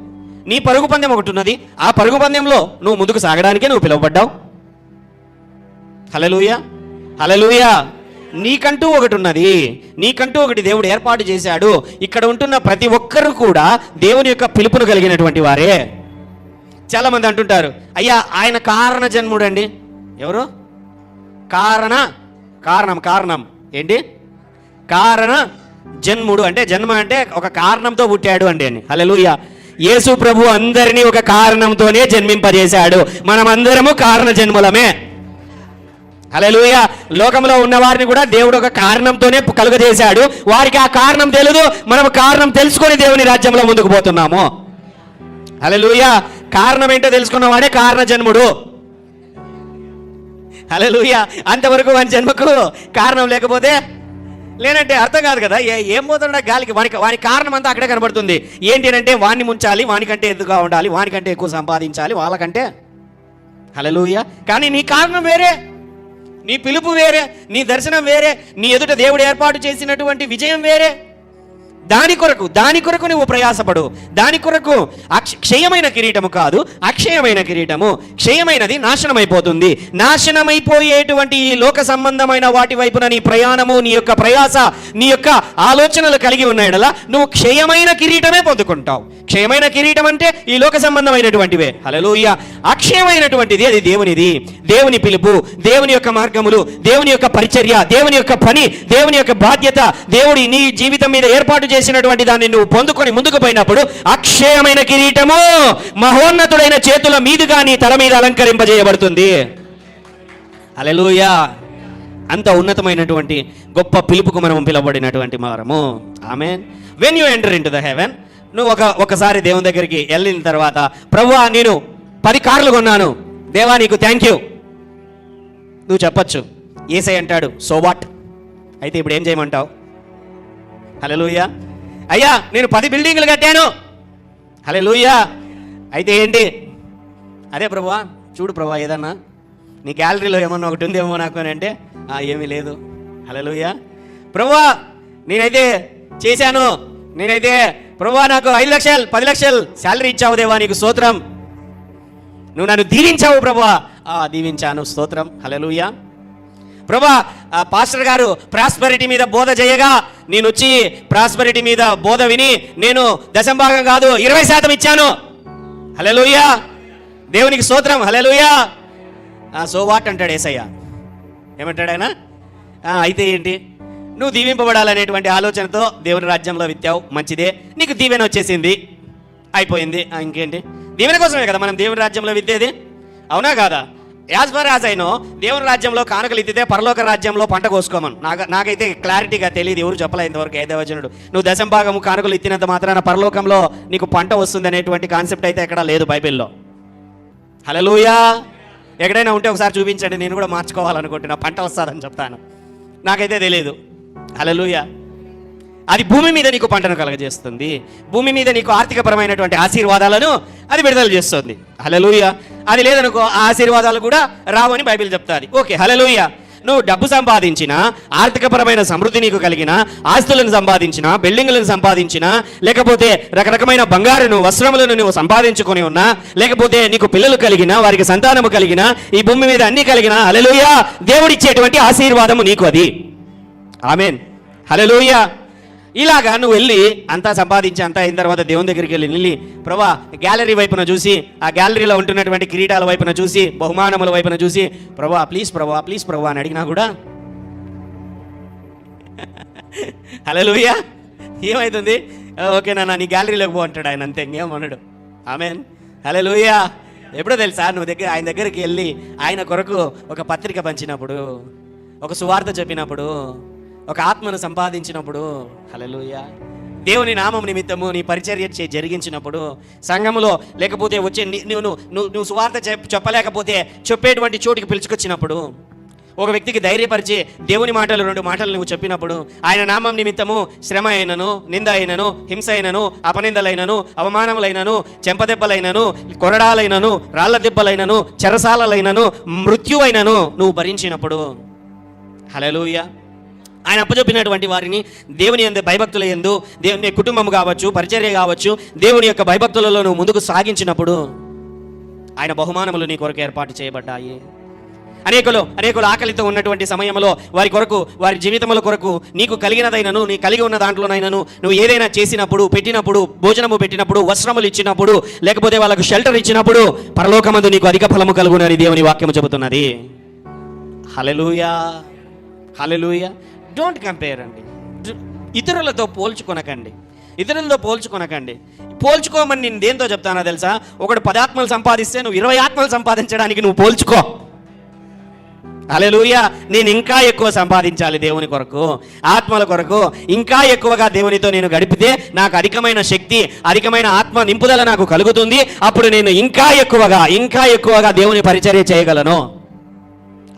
నీ పరుగు పందెం ఒకటి ఉన్నది, ఆ పరుగు పందెంలో నువ్వు ముందుకు సాగడానికే నువ్వు పిలువబడ్డావు. హల్లెలూయా, హల్లెలూయా. నీకంటూ ఒకటి ఉన్నది, నీకంటూ ఒకటి దేవుడు ఏర్పాటు చేశాడు. ఇక్కడ ఉంటున్న ప్రతి ఒక్కరు కూడా దేవుని యొక్క పిలుపును కలిగినటువంటి వారే. చాలామంది అంటుంటారు, అయ్యా ఆయన కారణ జన్ముడు అండి. ఎవరు? కారణం ఏంటి? కారణ జన్ముడు అంటే, జన్మ అంటే ఒక కారణంతో పుట్టాడు అండి అని. హల్లెలూయా. యేసు ప్రభు అందరినీ ఒక కారణంతోనే జన్మింపజేశాడు. మనమందరము కారణ జన్ములమే. హల్లెలూయా. లోకంలో ఉన్న వారిని కూడా దేవుడు ఒక కారణంతోనే కలుగజేశాడు. వారికి ఆ కారణం తెలియదు, మనం కారణం తెలుసుకొని దేవుని రాజ్యంలో ముందుకు పోతున్నాము. హల్లెలూయా. కారణం ఏంటో తెలుసుకున్న వాడే కారణ జన్ముడు. హల్లెలూయా. అంతవరకు వాని జన్మకు కారణం లేకపోతే లేనంటే అర్థం కాదు కదా. ఏం పోతున్నా గాలికి, వాని కారణం అంతా అక్కడే కనబడుతుంది. ఏంటి అంటే వాడిని ముంచాలి, వానికంటే ఎదుగుగా ఉండాలి, వానికంటే ఎక్కువ సంపాదించాలి, వాళ్ళకంటే. హల్లెలూయా. కానీ నీ కారణం వేరే. నీ పిలుపు వేరే, నీ దర్శనం వేరే, నీ ఎదుట దేవుడు ఏర్పాటు చేసినటువంటి విజయం వేరే. దాని కొరకు నువ్వు ప్రయాసపడు. దాని కొరకు క్షయమైన కిరీటము కాదు, అక్షయమైన కిరీటము. క్షయమైనది నాశనమైపోతుంది. నాశనమైపోయేటువంటి ఈ లోక సంబంధమైన వాటి వైపున నీ ప్రయాణము, నీ యొక్క ప్రయాస, నీ యొక్క ఆలోచనలు కలిగి ఉన్నాయడలా నువ్వు క్షయమైన కిరీటమే పొందుకుంటావు. క్షయమైన కిరీటం అంటే ఈ లోక సంబంధమైనటువంటివే. హల్లెలూయా. అక్షయమైనటువంటిది అది దేవునిది. దేవుని పిలుపు, దేవుని యొక్క మార్గములు, దేవుని యొక్క పరిచర్య, దేవుని యొక్క పని, దేవుని యొక్క బాధ్యత, దేవుడి నీ జీవితం మీద ఏర్పాటు చేసినటువంటి దాన్ని నువ్వు పొందుకొని ముందుకు పోయినప్పుడు అక్షయమైన కిరీటము మహోన్నతుడైన చేతుల మీదుగా నీ తల మీద అలంకరింపజేయబడుతుంది. హల్లెలూయా. అంత ఉన్నతమైనటువంటి గొప్ప పిలుపుకు మనం పిలువబడినటువంటి వారము. Amen. When you enter into the heaven, నువ్వు ఒకసారి దేవుని దగ్గరికి వెళ్ళిన తర్వాత, ప్రభువా నేను 10 కార్లు కొన్నాను, దేవా నీకు థ్యాంక్ యూ నువ్వు చెప్పచ్చు. యేసయ్య అంటాడు, సో వాట్? అయితే ఇప్పుడు ఏం చేయమంటావు? హల్లెలూయా. అయ్యా నేను 10 బిల్డింగులు కట్టాను, హల్లెలూయా. అయితే ఏంటి? అదే ప్రభువా, చూడు ప్రభువా, ఏదన్నా నీ గ్యాలరీలో ఏమన్నా ఒకటి ఉందేమో నాకు అని అంటే, ఏమీ లేదు, హల్లెలూయా. ప్రభువా నేనైతే చేశాను, నేనైతే ప్రభువా నాకు 5 లక్షలు 10 లక్షలు శాలరీ ఇచ్చావు దేవా, నీకు స్తోత్రం. నువ్వు నన్ను దీవించావు ప్రభువా, దీవించాను, స్తోత్రం, హల్లెలూయా. ప్రభువా పాస్టర్ గారు ప్రాస్పరిటీ మీద బోధ చేయగా నేను వచ్చి ప్రాస్పరిటీ మీద బోధ విని నేను దశంభాగం కాదు 20% ఇచ్చాను, హల్లెలూయా, దేవునికి స్తోత్రం, హల్లెలూయా. సో వాట్ అంటాడు యేసయ్య. ఏమంటాడు ఆయన? అయితే ఏంటి? నువ్వు దీవింపబడాలనేటువంటి ఆలోచనతో దేవుని రాజ్యంలో విత్తావు, మంచిదే, నీకు దీవెన వచ్చేసింది, అయిపోయింది. ఇంకేంటి? దీవెన కోసమే కదా మనం దేవుని రాజ్యంలో విత్తేది, అవునా కాదా? యాజ్ ఫర్ యాజ్ అయినో దేవుని రాజ్యంలో కానుకలు ఇద్దితే పరలోక రాజ్యంలో పంట కోసుకోమను. నాకైతే క్లారిటీగా తెలియదు, ఎవరు చెప్పలే ఇంతవరకు ఏ దేవజనుడు. నువ్వు దశంభాగము కానుకలు ఇచ్చినంత మాత్రాన పరలోకంలో నీకు పంట వస్తుంది అనేటువంటి కాన్సెప్ట్ అయితే ఎక్కడా లేదు బైబిల్లో. హల్లెలూయా. ఎక్కడైనా ఉంటే ఒకసారి చూపించండి, నేను కూడా మార్చుకోవాలనుకుంటున్నా, పంట వస్తుందని చెప్తాను. నాకైతే తెలియదు. హల్లెలూయా. అది భూమి మీద నీకు పంటను కలగజేస్తుంది, భూమి మీద నీకు ఆర్థికపరమైనటువంటి ఆశీర్వాదాలను అది విడుదల చేస్తుంది. హల్లెలూయా. అది లేదనుకో, ఆ ఆశీర్వాదాలు కూడా రావని బైబిల్ చెప్తాది. ఓకే, హల్లెలూయా. నువ్వు డబ్బు సంపాదించినా, ఆర్థికపరమైన సమృద్ధి నీకు కలిగిన, ఆస్తులను సంపాదించినా, బిల్డింగులను సంపాదించినా, లేకపోతే రకరకమైన బంగారును వస్త్రములను నువ్వు సంపాదించుకొని ఉన్నా, లేకపోతే నీకు పిల్లలు కలిగినా, వారికి సంతానము కలిగినా, ఈ భూమి మీద అన్ని కలిగినా, హల్లెలూయా, దేవుడిచ్చేటువంటి ఆశీర్వాదము నీకు అది. ఆమేన్, హల్లెలూయా. ఇలాగా నువ్వు వెళ్ళి అంతా సంపాదించి అంతా అయిన తర్వాత దేవుని దగ్గరికి వెళ్ళి ప్రభా గ్యాలరీ వైపున చూసి, ఆ గ్యాలరీలో ఉంటున్నటువంటి కిరీటాల వైపున చూసి, బహుమానముల వైపున చూసి, ప్రభా ప్లీజ్ ప్రభా అని అడిగినా కూడా హల్లెలూయా ఏమవుతుంది? ఓకే నాన్న నీ గ్యాలరీలోకి పో అంటాడు ఆయన, అంతే, ఇంకేమన్నాడు. ఆమేన్, హల్లెలూయా. ఎప్పుడో తెలుసా, నువ్వు ఆయన దగ్గరికి వెళ్ళి ఆయన కొరకు ఒక పత్రిక పంచినప్పుడు, ఒక సువార్త చెప్పినప్పుడు, ఒక ఆత్మను సంపాదించినప్పుడు, హల్లెలూయా, దేవుని నామం నిమిత్తము నీ పరిచర్య జరిగించినప్పుడు, సంఘములో లేకపోతే వచ్చే నువ్వు సువార్త చెప్పలేకపోతే చెప్పేటువంటి చోటికి పిలుచుకొచ్చినప్పుడు, ఒక వ్యక్తికి ధైర్యపరిచి దేవుని మాటలు 2 మాటలు నువ్వు చెప్పినప్పుడు, ఆయన నామం నిమిత్తము శ్రమ అయినను, నింద అయినను, హింస అయినను, అపనిందలైనను, అవమానములైనను, చెంపదెబ్బలైనను, కొరడాలైనను, రాళ్ల దెబ్బలైనను, చెరసాలైనను, మృత్యువైనను నువ్వు భరించినప్పుడు, హల్లెలూయా, ఆయన అప్పచెప్పినటువంటి వారిని దేవుని యందు భయభక్తుల యందు, దేవుని కుటుంబం కావచ్చు, పరిచర్య కావచ్చు, దేవుని యొక్క భయభక్తులలో నువ్వు ముందుకు సాగించినప్పుడు ఆయన బహుమానములు నీ కొరకు ఏర్పాటు చేయబడ్డాయి. అనేకులు ఆకలితో ఉన్నటువంటి సమయంలో వారి కొరకు, వారి జీవితముల కొరకు నీకు కలిగినదైనను, నీ కలిగి ఉన్న దాంట్లోనైనను నువ్వు ఏదైనా చేసినప్పుడు, పెట్టినప్పుడు, భోజనము పెట్టినప్పుడు, వస్త్రములు ఇచ్చినప్పుడు, లేకపోతే వాళ్ళకు షెల్టర్ ఇచ్చినప్పుడు పరలోకమందు నీకు అధిక ఫలము కలుగునని దేవుని వాక్యము చెబుతున్నది. హల్లెలూయా, హల్లెలూయా. డోంట్ కంపేర్ అండి, ఇతరులతో పోల్చుకొనకండి. పోల్చుకోమని నేను దేంతో చెప్తానో తెలుసా? ఒకడు 10 ఆత్మలు సంపాదిస్తే నువ్వు 20 ఆత్మలు సంపాదించడానికి నువ్వు పోల్చుకో. హల్లెలూయా. నేను ఇంకా ఎక్కువ సంపాదించాలి దేవుని కొరకు, ఆత్మల కొరకు, ఇంకా ఎక్కువగా దేవునితో నేను గడిపితే నాకు అధికమైన శక్తి, అధికమైన ఆత్మ నింపుదల నాకు కలుగుతుంది. అప్పుడు నేను ఇంకా ఎక్కువగా దేవుని పరిచర్య చేయగలను.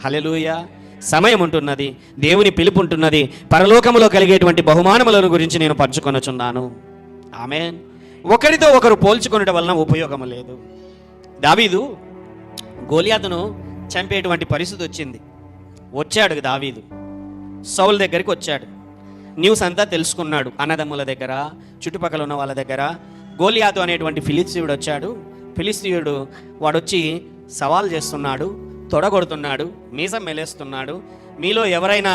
హల్లెలూయా. సమయం ఉంటున్నది, దేవుని పిలుపు ఉంటున్నది, పరలోకములో కలిగేటువంటి బహుమానములను గురించి నేను పంచుకొనుచున్నాను. ఆమేన్. ఒకరితో ఒకరు పోల్చుకొనడం వలన ఉపయోగము లేదు. దావీదు గోలియాతును చంపేటువంటి పరిస్థితి వచ్చింది. వచ్చాడు దావీదు, సౌలు దగ్గరికి వచ్చాడు. న్యూస్ అంతా తెలుసుకున్నాడు. అన్నదమ్ముల దగ్గర, చుట్టుపక్కల ఉన్న వాళ్ళ దగ్గర. గోలియాతు అనేటువంటి ఫిలిస్తీయుడు వచ్చాడు. ఫిలిస్తీయుడు వాడొచ్చి సవాల్ చేస్తున్నాడు, తొడగొడుతున్నాడు, మీసం మెలేస్తున్నాడు. మీలో ఎవరైనా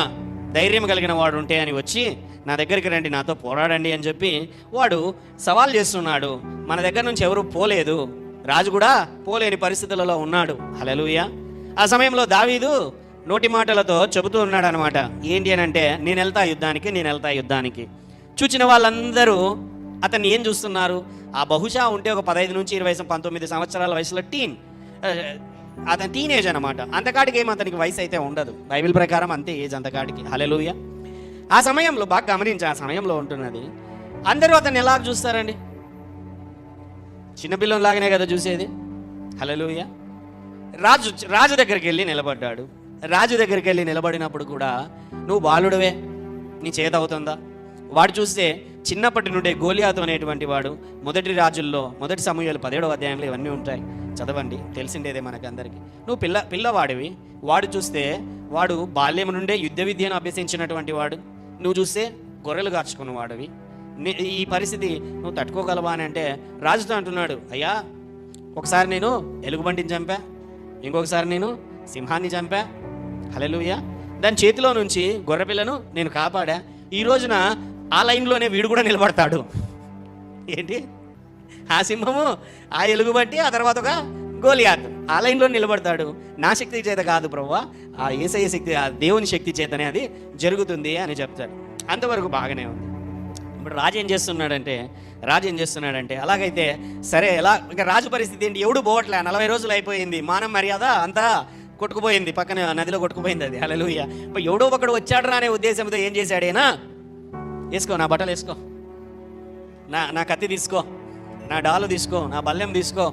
ధైర్యం కలిగిన వాడు ఉంటే అని వచ్చి నా దగ్గరికి రండి, నాతో పోరాడండి అని చెప్పి వాడు సవాల్ చేస్తున్నాడు. మన దగ్గర నుంచి ఎవరు పోలేదు, రాజు కూడా పోలేని పరిస్థితులలో ఉన్నాడు. హల్లెలూయా. ఆ సమయంలో దావీదు నోటి మాటలతో చెబుతూ ఉన్నాడు అనమాట. ఏంటి అని అంటే, నేను వెళ్తా యుద్ధానికి. చూచిన వాళ్ళందరూ అతన్ని ఏం చూస్తున్నారు? ఆ బహుశా ఉంటే ఒక 15 నుంచి 20 19 సంవత్సరాల వయసులో అతని టీనేజ్ అనమాట. అంతకాడికి ఏం అతనికి వయసు అయితే ఉండదు, బైబిల్ ప్రకారం అంతే ఏజ్ అంతకాడికి. హల్లెలూయా. ఆ సమయంలో బాగా గమనించి, ఆ సమయంలో ఉంటున్నది, అందరూ అతన్ని ఎలా చూస్తారండి? చిన్నపిల్లలాగానే కదా చూసేది. హల్లెలూయా. రాజు దగ్గరికి వెళ్ళి నిలబడ్డాడు. రాజు దగ్గరికి వెళ్ళి నిలబడినప్పుడు కూడా, నువ్వు బాలుడవే, నీ చేత అవుతుందా? వాడు చూస్తే చిన్నప్పటి నుండే గోలియాతు అనేటువంటి వాడు మొదటి రాజుల్లో, మొదటి సమూయేలు 17వ అధ్యాయంలో ఇవన్నీ ఉంటాయి, చదవండి, తెలిసిండేదే మనకందరికీ. నువ్వు పిల్లవాడివి. వాడు చూస్తే వాడు బాల్యం నుండే యుద్ధ విద్యను అభ్యసించినటువంటి వాడు. నువ్వు చూస్తే గొర్రెలు కాచుకున్న వాడివి. ఈ పరిస్థితి నువ్వు తట్టుకోగలవా అని అంటే, రాజుతో అంటున్నాడు, అయ్యా, ఒకసారి నేను ఎలుగుబంటిని చంపా, ఇంకొకసారి నేను సింహాన్ని చంపా. హల్లెలూయా. దాని చేతిలో నుంచి గొర్రెపిల్లను నేను కాపాడా. ఈ రోజున ఆ లైన్లోనే వీడు కూడా నిలబడతాడు. ఏంటి? ఆ సింహము, ఆ ఎలుగుబంటి, ఆ తర్వాత ఒక గోలియాతు ఆ లైన్లో నిలబడతాడు. నా శక్తి చేత కాదు ప్రభువా, ఆ యేసయ్య శక్తి, ఆ దేవుని శక్తి చేతనే అది జరుగుతుంది అని చెప్తాడు. అంతవరకు బాగానే ఉంది. ఇప్పుడు రాజు ఏం చేస్తున్నాడంటే అలాగైతే సరే, ఎలా ఇంకా రాజు పరిస్థితి ఏంటి? ఎవడు పోవట్లే, 40 రోజులు అయిపోయింది, మానం మర్యాద అంతా కొట్టుకుపోయింది, పక్కన నదిలో కొట్టుకుపోయింది అది. హల్లెలూయా. ఎవడో ఒకడు వచ్చాడు అనే ఉద్దేశంతో ఏం చేశాడేనా, వేసుకో, నా బట్టలు వేసుకో, నా కత్తి తీసుకో, నా డాలు తీసుకో, నా బల్లెం తీసుకో,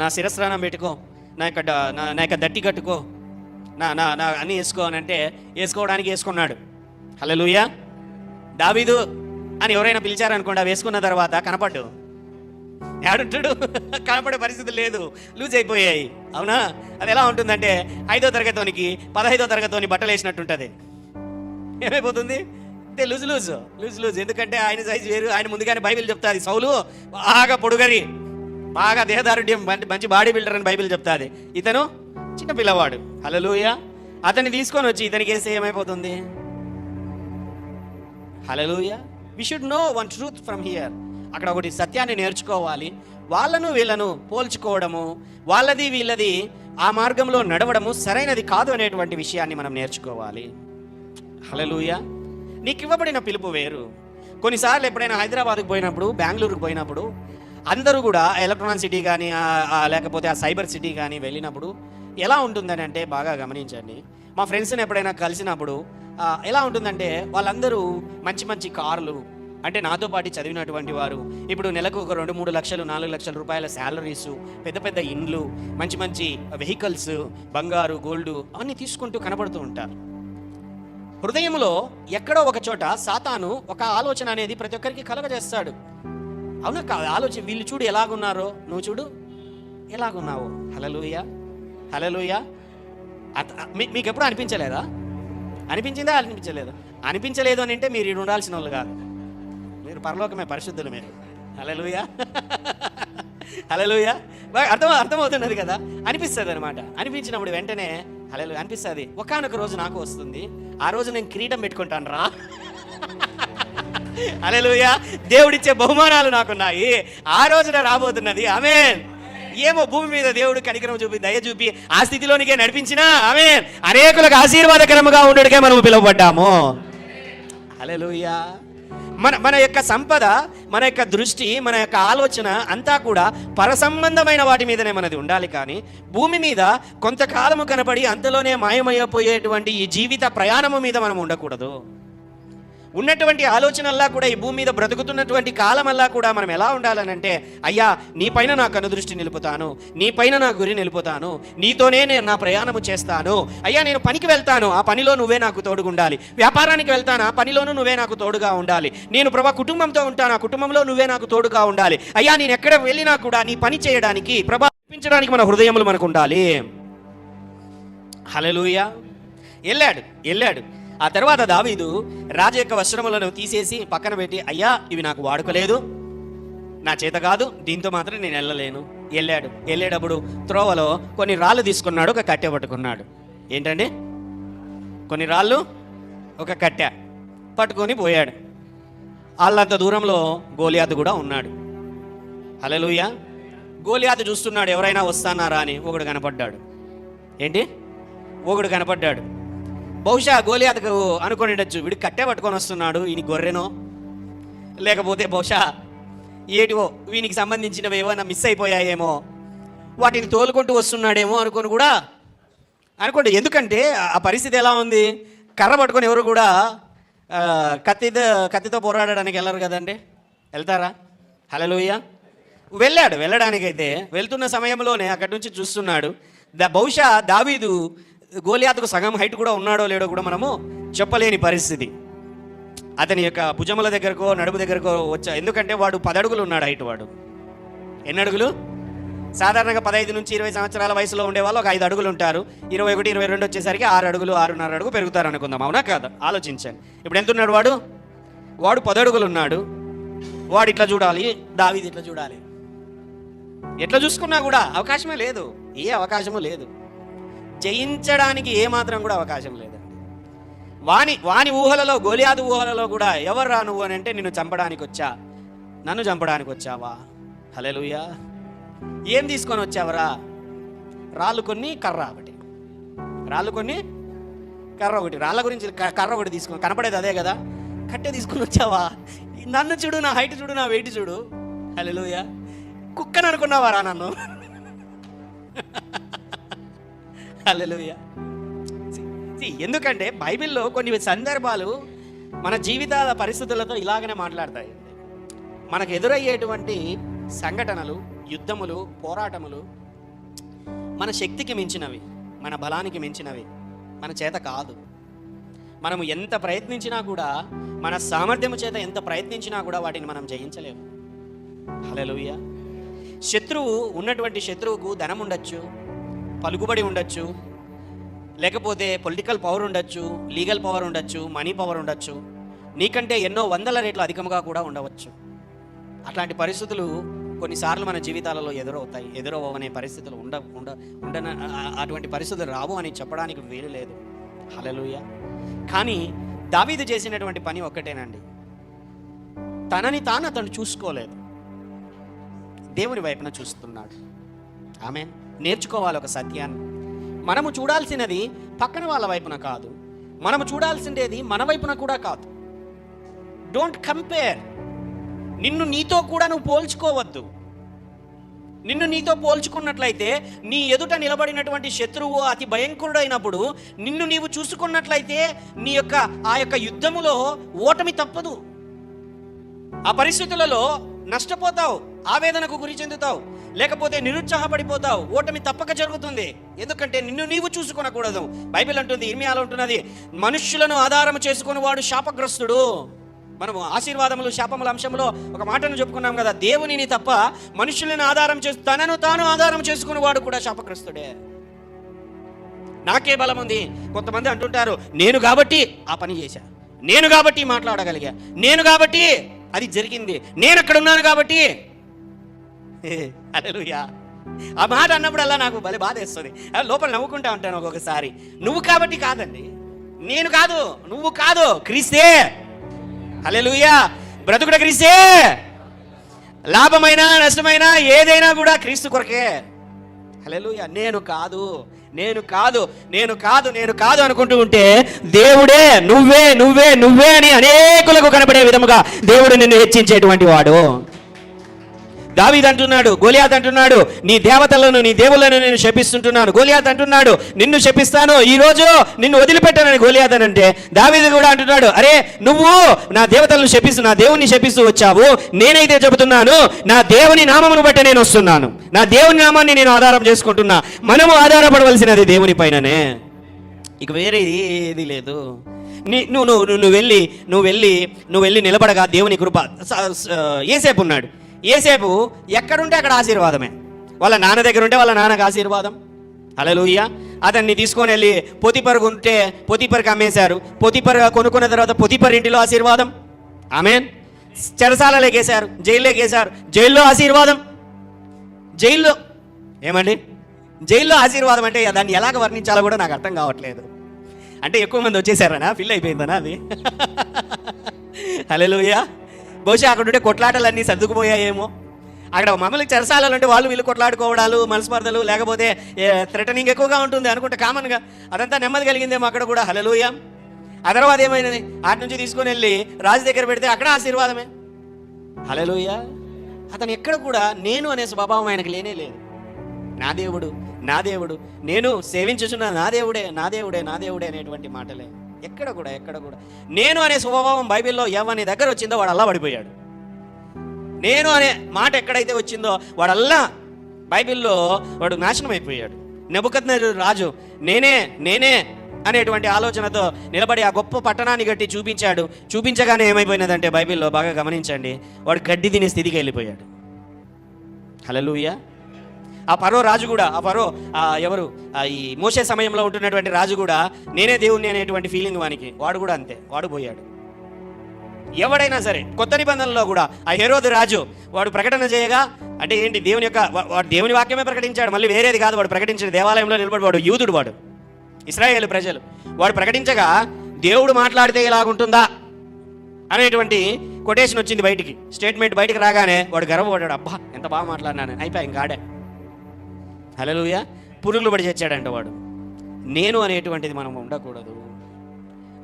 నా శిరస్నానం పెట్టుకో, నా యొక్క దట్టి కట్టుకో, నా అన్నీ వేసుకో అని అంటే వేసుకోవడానికి వేసుకున్నాడు. హల్లెలూయా. దావీదు అని ఎవరైనా పిలిచారనుకోండి, వేసుకున్న తర్వాత కనపడ్డు, ఏడుంటాడు, కనపడే పరిస్థితి లేదు, లూజ్ అయిపోయాయి. అవునా? అది ఎలా ఉంటుందంటే 5వ తరగతికి 15వ తరగతిని బట్టలు వేసినట్టుంటుంది. ఏమైపోతుంది? అంటే లూజ్. ఎందుకంటే ఆయన సైజు వేరు. ఆయన ముందుగానే బైబిల్ చెప్తాది, సౌలు బాగా పొడుగరి, బాగా దేహదారుడ్యం, మంచి బాడీ బిల్డర్ అని బైబిల్ చెప్తాది. ఇతను చిన్న పిల్లవాడు. హల్లెలూయా. అతన్ని తీసుకొని వచ్చి ఇతనికి వేస్తే ఏమైపోతుంది? Hallelujah. We should know one truth from here. అక్కడ ఒకటి సత్యాన్ని నేర్చుకోవాలి. వాళ్ళను వీళ్ళను పోల్చుకోవడము, వాళ్ళది వీళ్ళది ఆ మార్గంలో నడవడము సరైనది కాదు అనేటువంటి విషయాన్ని మనం నేర్చుకోవాలి. హల్లెలూయా. నీకు ఇవ్వబడిన పిలుపు వేరు. కొన్నిసార్లు ఎప్పుడైనా హైదరాబాద్కి పోయినప్పుడు, బెంగళూరుకు పోయినప్పుడు, అందరూ కూడా ఎలక్ట్రానిక్ సిటీ కానీ లేకపోతే ఆ సైబర్ సిటీ కానీ వెళ్ళినప్పుడు ఎలా ఉంటుందని అంటే, బాగా గమనించండి. మా ఫ్రెండ్స్ని ఎప్పుడైనా కలిసినప్పుడు ఎలా ఉంటుందంటే, వాళ్ళందరూ మంచి కార్లు, అంటే నాతో పాటు చదివినటువంటి వారు, ఇప్పుడు నెలకు ఒక 2-3 లక్షలు 4 లక్షల రూపాయల శాలరీస్, పెద్ద ఇండ్లు, మంచి వెహికల్స్, బంగారు, గోల్డ్ అవన్నీ తీసుకుంటూ కనబడుతూ ఉంటారు. హృదయంలో ఎక్కడో ఒక చోట సాతాను ఒక ఆలోచన అనేది ప్రతి ఒక్కరికి కలగజేస్తాడు. అవునా కాదు? ఆలోచన, వీళ్ళు చూడు ఎలాగున్నారో, నువ్వు చూడు ఎలాగున్నావు. హల్లెలూయా. మీకు ఎప్పుడు అనిపించలేదా? అనిపించిందా? అనిపించలేదు అని అంటే మీరు ఉండాల్సిన వాళ్ళు కాదు, మీరు పరలోకమే, పరిశుద్ధులు మీరు. హల్లెలూయా. అర్థమవుతున్నది కదా? అనిపిస్తుంది అనమాట. అనిపించినప్పుడు వెంటనే హల్లెలూయా అనిపిస్తుంది. ఒకానొక రోజు నాకు వస్తుంది, ఆ రోజు నేను కిరీటం పెట్టుకుంటాను రా. హల్లెలూయా. దేవుడిచ్చే బహుమానాలు నాకున్నాయి, ఆ రోజున రాబోతున్నది. ఆమేన్. ఏమో భూమి మీద దేవుడు కనికరం చూపి, దయ చూపి ఆ స్థితిలోనికే నడిపించినా, ఆమేన్, అనేకులకు ఆశీర్వాదకరముగా ఉండడికే మనం పిలువబడ్డాము. హల్లెలూయా. మన యొక్క సంపద, మన యొక్క దృష్టి, మన యొక్క ఆలోచన అంతా కూడా పరసంబంధమైన వాటి మీదనే మనది ఉండాలి. కానీ భూమి మీద కొంతకాలము కనపడి అంతలోనే మాయమైపోయేటువంటి ఈ జీవిత ప్రయాణము మీద మనం ఉండకూడదు. ఉన్నటువంటి ఆలోచనల్లా కూడా, ఈ భూమి మీద బ్రతుకుతున్నటువంటి కాలమల్లా కూడా మనం ఎలా ఉండాలనంటే, అయ్యా, నీ పైన నా కనుదృష్టి నిలుపుతాను, నీ పైన నా గురి నిలుపుతాను, నీతోనే నేను నా ప్రయాణము చేస్తాను. అయ్యా, నేను పనికి వెళ్తాను, ఆ పనిలో నువ్వే నాకు తోడుగా ఉండాలి. వ్యాపారానికి వెళ్తాను, ఆ పనిలోనూ నువ్వే నాకు తోడుగా ఉండాలి. నేను ప్రభా కుటుంబంతో ఉంటాను, ఆ కుటుంబంలో నువ్వే నాకు తోడుగా ఉండాలి. అయ్యా, నేను ఎక్కడ వెళ్ళినా కూడా నీ పని చేయడానికి, ప్రభా చూపించడానికి మన హృదయములు మనకు ఉండాలి. హల్లెలూయా. వెళ్ళాడు. ఆ తర్వాత దావీదు రాజు యొక్క వస్త్రములను తీసేసి పక్కన పెట్టి, అయ్యా ఇవి నాకు వాడుకోలేదు, నా చేత కాదు, దీంతో మాత్రం నేను వెళ్ళలేను. వెళ్ళేటప్పుడు త్రోవలో కొన్ని రాళ్ళు తీసుకున్నాడు, ఒక కట్టె పట్టుకున్నాడు. ఏంటండి? కొన్ని రాళ్ళు, ఒక కట్టె పట్టుకొని పోయాడు. వాళ్ళంత దూరంలో గోలియాతు కూడా ఉన్నాడు. హల్లెలూయా. గోలియాతు చూస్తున్నాడు, ఎవరైనా వస్తానారా అని. ఒకడు కనపడ్డాడు. ఏంటి? ఒకడు కనపడ్డాడు. బహుశా గోలియాతుకు అనుకొని ఉండొచ్చు, వీడు కట్టె పట్టుకొని వస్తున్నాడు, ఈయన గొర్రెనో లేకపోతే బహుశా ఏటివో వీనికి సంబంధించినవి ఏమైనా మిస్ అయిపోయాయేమో, వాటిని తోలుకుంటూ వస్తున్నాడేమో అనుకొని కూడా అనుకోండి. ఎందుకంటే ఆ పరిస్థితి ఎలా ఉంది? కర్ర పట్టుకొని ఎవరు కూడా కత్తితో పోరాడడానికి వెళ్ళరు కదండి. వెళ్తారా? హల్లెలూయా. వెళ్ళడానికైతే వెళ్తున్న సమయంలోనే అక్కడి నుంచి చూస్తున్నాడు. బహుశా దావీదు గోలియాతుకు సగం హైట్ కూడా ఉన్నాడో లేడో కూడా మనము చెప్పలేని పరిస్థితి. అతని యొక్క భుజముల దగ్గరకో నడుము దగ్గరకో వచ్చా. ఎందుకంటే వాడు 10 అడుగులు ఉన్నాడు హైట్. వాడు ఎన్ని అడుగులు? సాధారణంగా 15 నుంచి 20 సంవత్సరాల వయసులో ఉండేవాళ్ళు ఒక 5 అడుగులు ఉంటారు. 21, 22 వచ్చేసరికి 6 అడుగులు 6.5 అడుగు పెరుగుతారు అనుకుందాం. అవునా కాదా? ఆలోచించండి. ఇప్పుడు ఎంత ఉన్నాడు వాడు? 10 అడుగులు ఉన్నాడు. వాడు ఇట్లా చూడాలి, దావీదు ఇట్లా చూడాలి. ఎట్లా చూసుకున్నా కూడా అవకాశమే లేదు. ఏ అవకాశము లేదు. జయించడానికి ఏమాత్రం కూడా అవకాశం లేదండి. వాని ఊహలలో, గోలియాతు ఊహలలో కూడా ఎవర్రా నువ్వు అని అంటే, నిన్ను చంపడానికి వచ్చా, నన్ను చంపడానికి వచ్చావా? హల్లెలూయా. ఏం తీసుకొని వచ్చావరా? రాళ్ళు కొన్ని, కర్ర ఒకటి. రాళ్ళ గురించి కర్ర ఒకటి తీసుకొని, కనపడేది అదే కదా. కట్టె తీసుకొని వచ్చావా? నన్ను చూడు, నా హైట్ చూడు, నా వెయిట్ చూడు. హల్లెలూయా. కుక్కని అనుకున్నావారా నన్ను? హల్లెలూయా. ఎందుకంటే బైబిల్లో కొన్ని సందర్భాలు మన జీవితాల పరిస్థితులతో ఇలాగనే మాట్లాడతాయి. మనకు ఎదురయ్యేటువంటి సంఘటనలు, యుద్ధములు, పోరాటములు మన శక్తికి మించినవి, మన బలానికి మించినవి, మన చేత కాదు. మనము ఎంత ప్రయత్నించినా కూడా, మన సామర్థ్యము చేత ఎంత ప్రయత్నించినా కూడా వాటిని మనం జయించలేము. హల్లెలూయా. ఉన్నటువంటి శత్రువుకు ధనం ఉండొచ్చు, పలుకుబడి ఉండొచ్చు, లేకపోతే పొలిటికల్ పవర్ ఉండొచ్చు, లీగల్ పవర్ ఉండొచ్చు, మనీ పవర్ ఉండొచ్చు, నీకంటే ఎన్నో 100 రెట్లు అధికంగా కూడా ఉండవచ్చు. అట్లాంటి పరిస్థితులు కొన్నిసార్లు మన జీవితాలలో ఎదురవనే పరిస్థితులు అటువంటి పరిస్థితులు రావు అని చెప్పడానికి వీలు లేదు. హల్లెలూయా. కానీ దావీదు చేసినటువంటి పని ఒక్కటేనండి, తనని తాను అతను చూసుకోలేదు, దేవుని వైపున చూస్తున్నాడు. ఆమేన్. నేర్చుకోవాలి ఒక సత్యాన్ని. మనము చూడాల్సినది పక్కన వాళ్ళ వైపున కాదు, మనము చూడాల్సిందేది మన వైపున కూడా కాదు. Don't compare. నిన్ను నీతో కూడా నువ్వు పోల్చుకోవద్దు. నిన్ను నీతో పోల్చుకున్నట్లయితే, నీ ఎదుట నిలబడినటువంటి శత్రువు అతి భయంకరుడైనప్పుడు నిన్ను నీవు చూసుకున్నట్లయితే ఆ యొక్క యుద్ధములో ఓటమి తప్పదు. ఆ పరిస్థితులలో నష్టపోతావు, ఆవేదనకు గురి చెందుతావు, లేకపోతే నిరుత్సాహపడిపోతావు. ఓటమి తప్పక జరుగుతుంది. ఎందుకంటే నిన్ను నీవు చూసుకొనకూడదు. బైబిల్ అంటుంది, ఇర్మియాలో ఉంటున్నది, మనుష్యులను ఆధారం చేసుకుని వాడు శాపగ్రస్తుడు. మనము ఆశీర్వాదములు శాపముల అంశంలో ఒక మాటను చెప్పుకున్నాం కదా. దేవునిని తప్ప మనుషులను ఆధారం తనను తాను ఆధారం చేసుకుని వాడు కూడా శాపగ్రస్తుడే. నాకే బలం ఉంది. కొంతమంది అంటుంటారు, నేను కాబట్టి ఆ పని చేశా, నేను కాబట్టి మాట్లాడగలిగా, నేను కాబట్టి అది జరిగింది, నేను అక్కడ ఉన్నాను కాబట్టి. హల్లెలూయా. ఆ మాట అన్నప్పుడల్లా నాకు భలే బాధ వేస్తుంది. లోపల నవ్వుకుంటా ఉంటాను ఒక్కొక్కసారి. నువ్వు కాబట్టి కాదండి, నేను కాదు, నువ్వు కాదు, క్రీస్తే. హల్లెలూయా. బ్రతుకుడ క్రీస్తే. లాభమైనా నష్టమైనా ఏదైనా కూడా క్రీస్తు కొరకే. హల్లెలూయా. నేను కాదు అనుకుంటూ ఉంటే దేవుడే నువ్వే అని అనేకులకు కనపడే విధముగా దేవుడు నిన్ను హెచ్చించేటువంటి వాడు. దావీదు అంటున్నాడు, గోలియాతు అంటున్నాడు, నీ దేవతలను నీ దేవుళ్ళను నేను శపిస్తుంటున్నాను. గోలియాతు అంటున్నాడు, నిన్ను శపిస్తాను, ఈ రోజు నిన్ను వదిలిపెట్టానని గోలియాతు అంటే, దావీదు కూడా అంటున్నాడు, అరే నువ్వు నా దేవతలను శపిస్తూ, నా దేవుని శపిస్తూ వచ్చావు, నేనైతే చెబుతున్నాను నా దేవుని నామమును బట్టి నేను వస్తున్నాను, నా దేవుని నామాన్ని నేను ఆధారం చేసుకుంటున్నా. మనము ఆధారపడవలసినది దేవుని పైననే, ఇక వేరే ఏది లేదు. నువ్వు వెళ్ళి నిలబడగా దేవుని కృప. ఏసేపు ఉన్నాడు. ఏసేపు ఎక్కడుంటే అక్కడ ఆశీర్వాదమే. వాళ్ళ నాన్న దగ్గర ఉంటే వాళ్ళ నాన్నకు ఆశీర్వాదం, హల్లెలూయా. అతన్ని తీసుకొని వెళ్ళి పొతిపరు ఉంటే పొతిపరికి అమ్మేశారు. పొతిపరు కొనుక్కున్న తర్వాత పొతిపర్ ఇంటిలో ఆశీర్వాదం. ఆమేన్. చెరసాలలోకేశారు, జైల్లోకేశారు, జైల్లో ఆశీర్వాదం. జైల్లో ఏమండి, జైల్లో ఆశీర్వాదం అంటే దాన్ని ఎలాగ వర్ణించాలో కూడా నాకు అర్థం కావట్లేదు. అంటే ఎక్కువ మంది వచ్చేసారనా, ఫిల్ అయిపోయిందనా అది? హల్లెలూయా. బహుశా అక్కడ ఉంటే కొట్లాటలన్నీ సర్దుకుపోయాయేమో. అక్కడ మమ్మల్ని చెరసాలలో అంటే వాళ్ళు వీళ్ళు కొట్లాడుకోవడాలు, మనస్పర్ధలు, లేకపోతే థ్రెటనింగ్ ఎక్కువగా ఉంటుంది అనుకుంటే కామన్గా. అదంతా నెమ్మది కలిగిందేమో అక్కడ కూడా. హల్లెలూయా. ఆ తర్వాత ఏమైనది, అటు నుంచి తీసుకొని వెళ్ళి రాజు దగ్గర పెడితే అక్కడ ఆశీర్వాదమే. హల్లెలూయా. అతను ఎక్కడ కూడా నేను అనే స్వభావం ఆయనకు లేనే లేదు. నా దేవుడు, నా దేవుడు, నేను సేవించుచున్న నా దేవుడే, నా దేవుడే, నా దేవుడే అనేటువంటి మాటలే. ఎక్కడ కూడా నేను అనే స్వభావం బైబిల్లో ఎవరి దగ్గర వచ్చిందో వాడల్లా పడిపోయాడు. నేను అనే మాట ఎక్కడైతే వచ్చిందో వాడల్లా బైబిల్లో వాడు నాశనం అయిపోయాడు. నెబుకద్నెజరు రాజు నేనే అనేటువంటి ఆలోచనతో నిలబడి ఆ గొప్ప పట్టణాన్ని కట్టి చూపించాడు. చూపించగానే ఏమైపోయినదంటే బైబిల్లో బాగా గమనించండి, వాడు గడ్డి తినే స్థితికి వెళ్ళిపోయాడు. హల్లెలూయా. ఆ ఫరో రాజు కూడా, ఎవరు ఈ మోసే సమయంలో ఉంటున్నటువంటి రాజు కూడా నేనే దేవుణ్ణి అనేటువంటి ఫీలింగ్ వాడు కూడా అంతే, వాడు పోయాడు. ఎవడైనా సరే కొత్త నిబంధనలో కూడా ఆ హెరోదు రాజు వాడు ప్రకటన చేయగా, అంటే ఏంటి, వాడు దేవుని వాక్యమే ప్రకటించాడు, మళ్ళీ వేరేది కాదు. వాడు ప్రకటించిన దేవాలయంలో నిలబడి, వాడు యూదుడు, వాడు ఇశ్రాయేలు ప్రజలు. వాడు ప్రకటించగా దేవుడు మాట్లాడితే ఇలాగుంటుందా అనేటువంటి కొటేషన్ వచ్చింది బయటికి, స్టేట్మెంట్ బయటికి రాగానే వాడు గర్వపడ్డాడు. అబ్బా ఎంత బాగా మాట్లాడినాను, అయిపోయి ఇంకా ఆడే. హల్లెలూయా. పురుగులు పడి చచ్చాడంట వాడు. నేను అనేటువంటిది మనం ఉండకూడదు,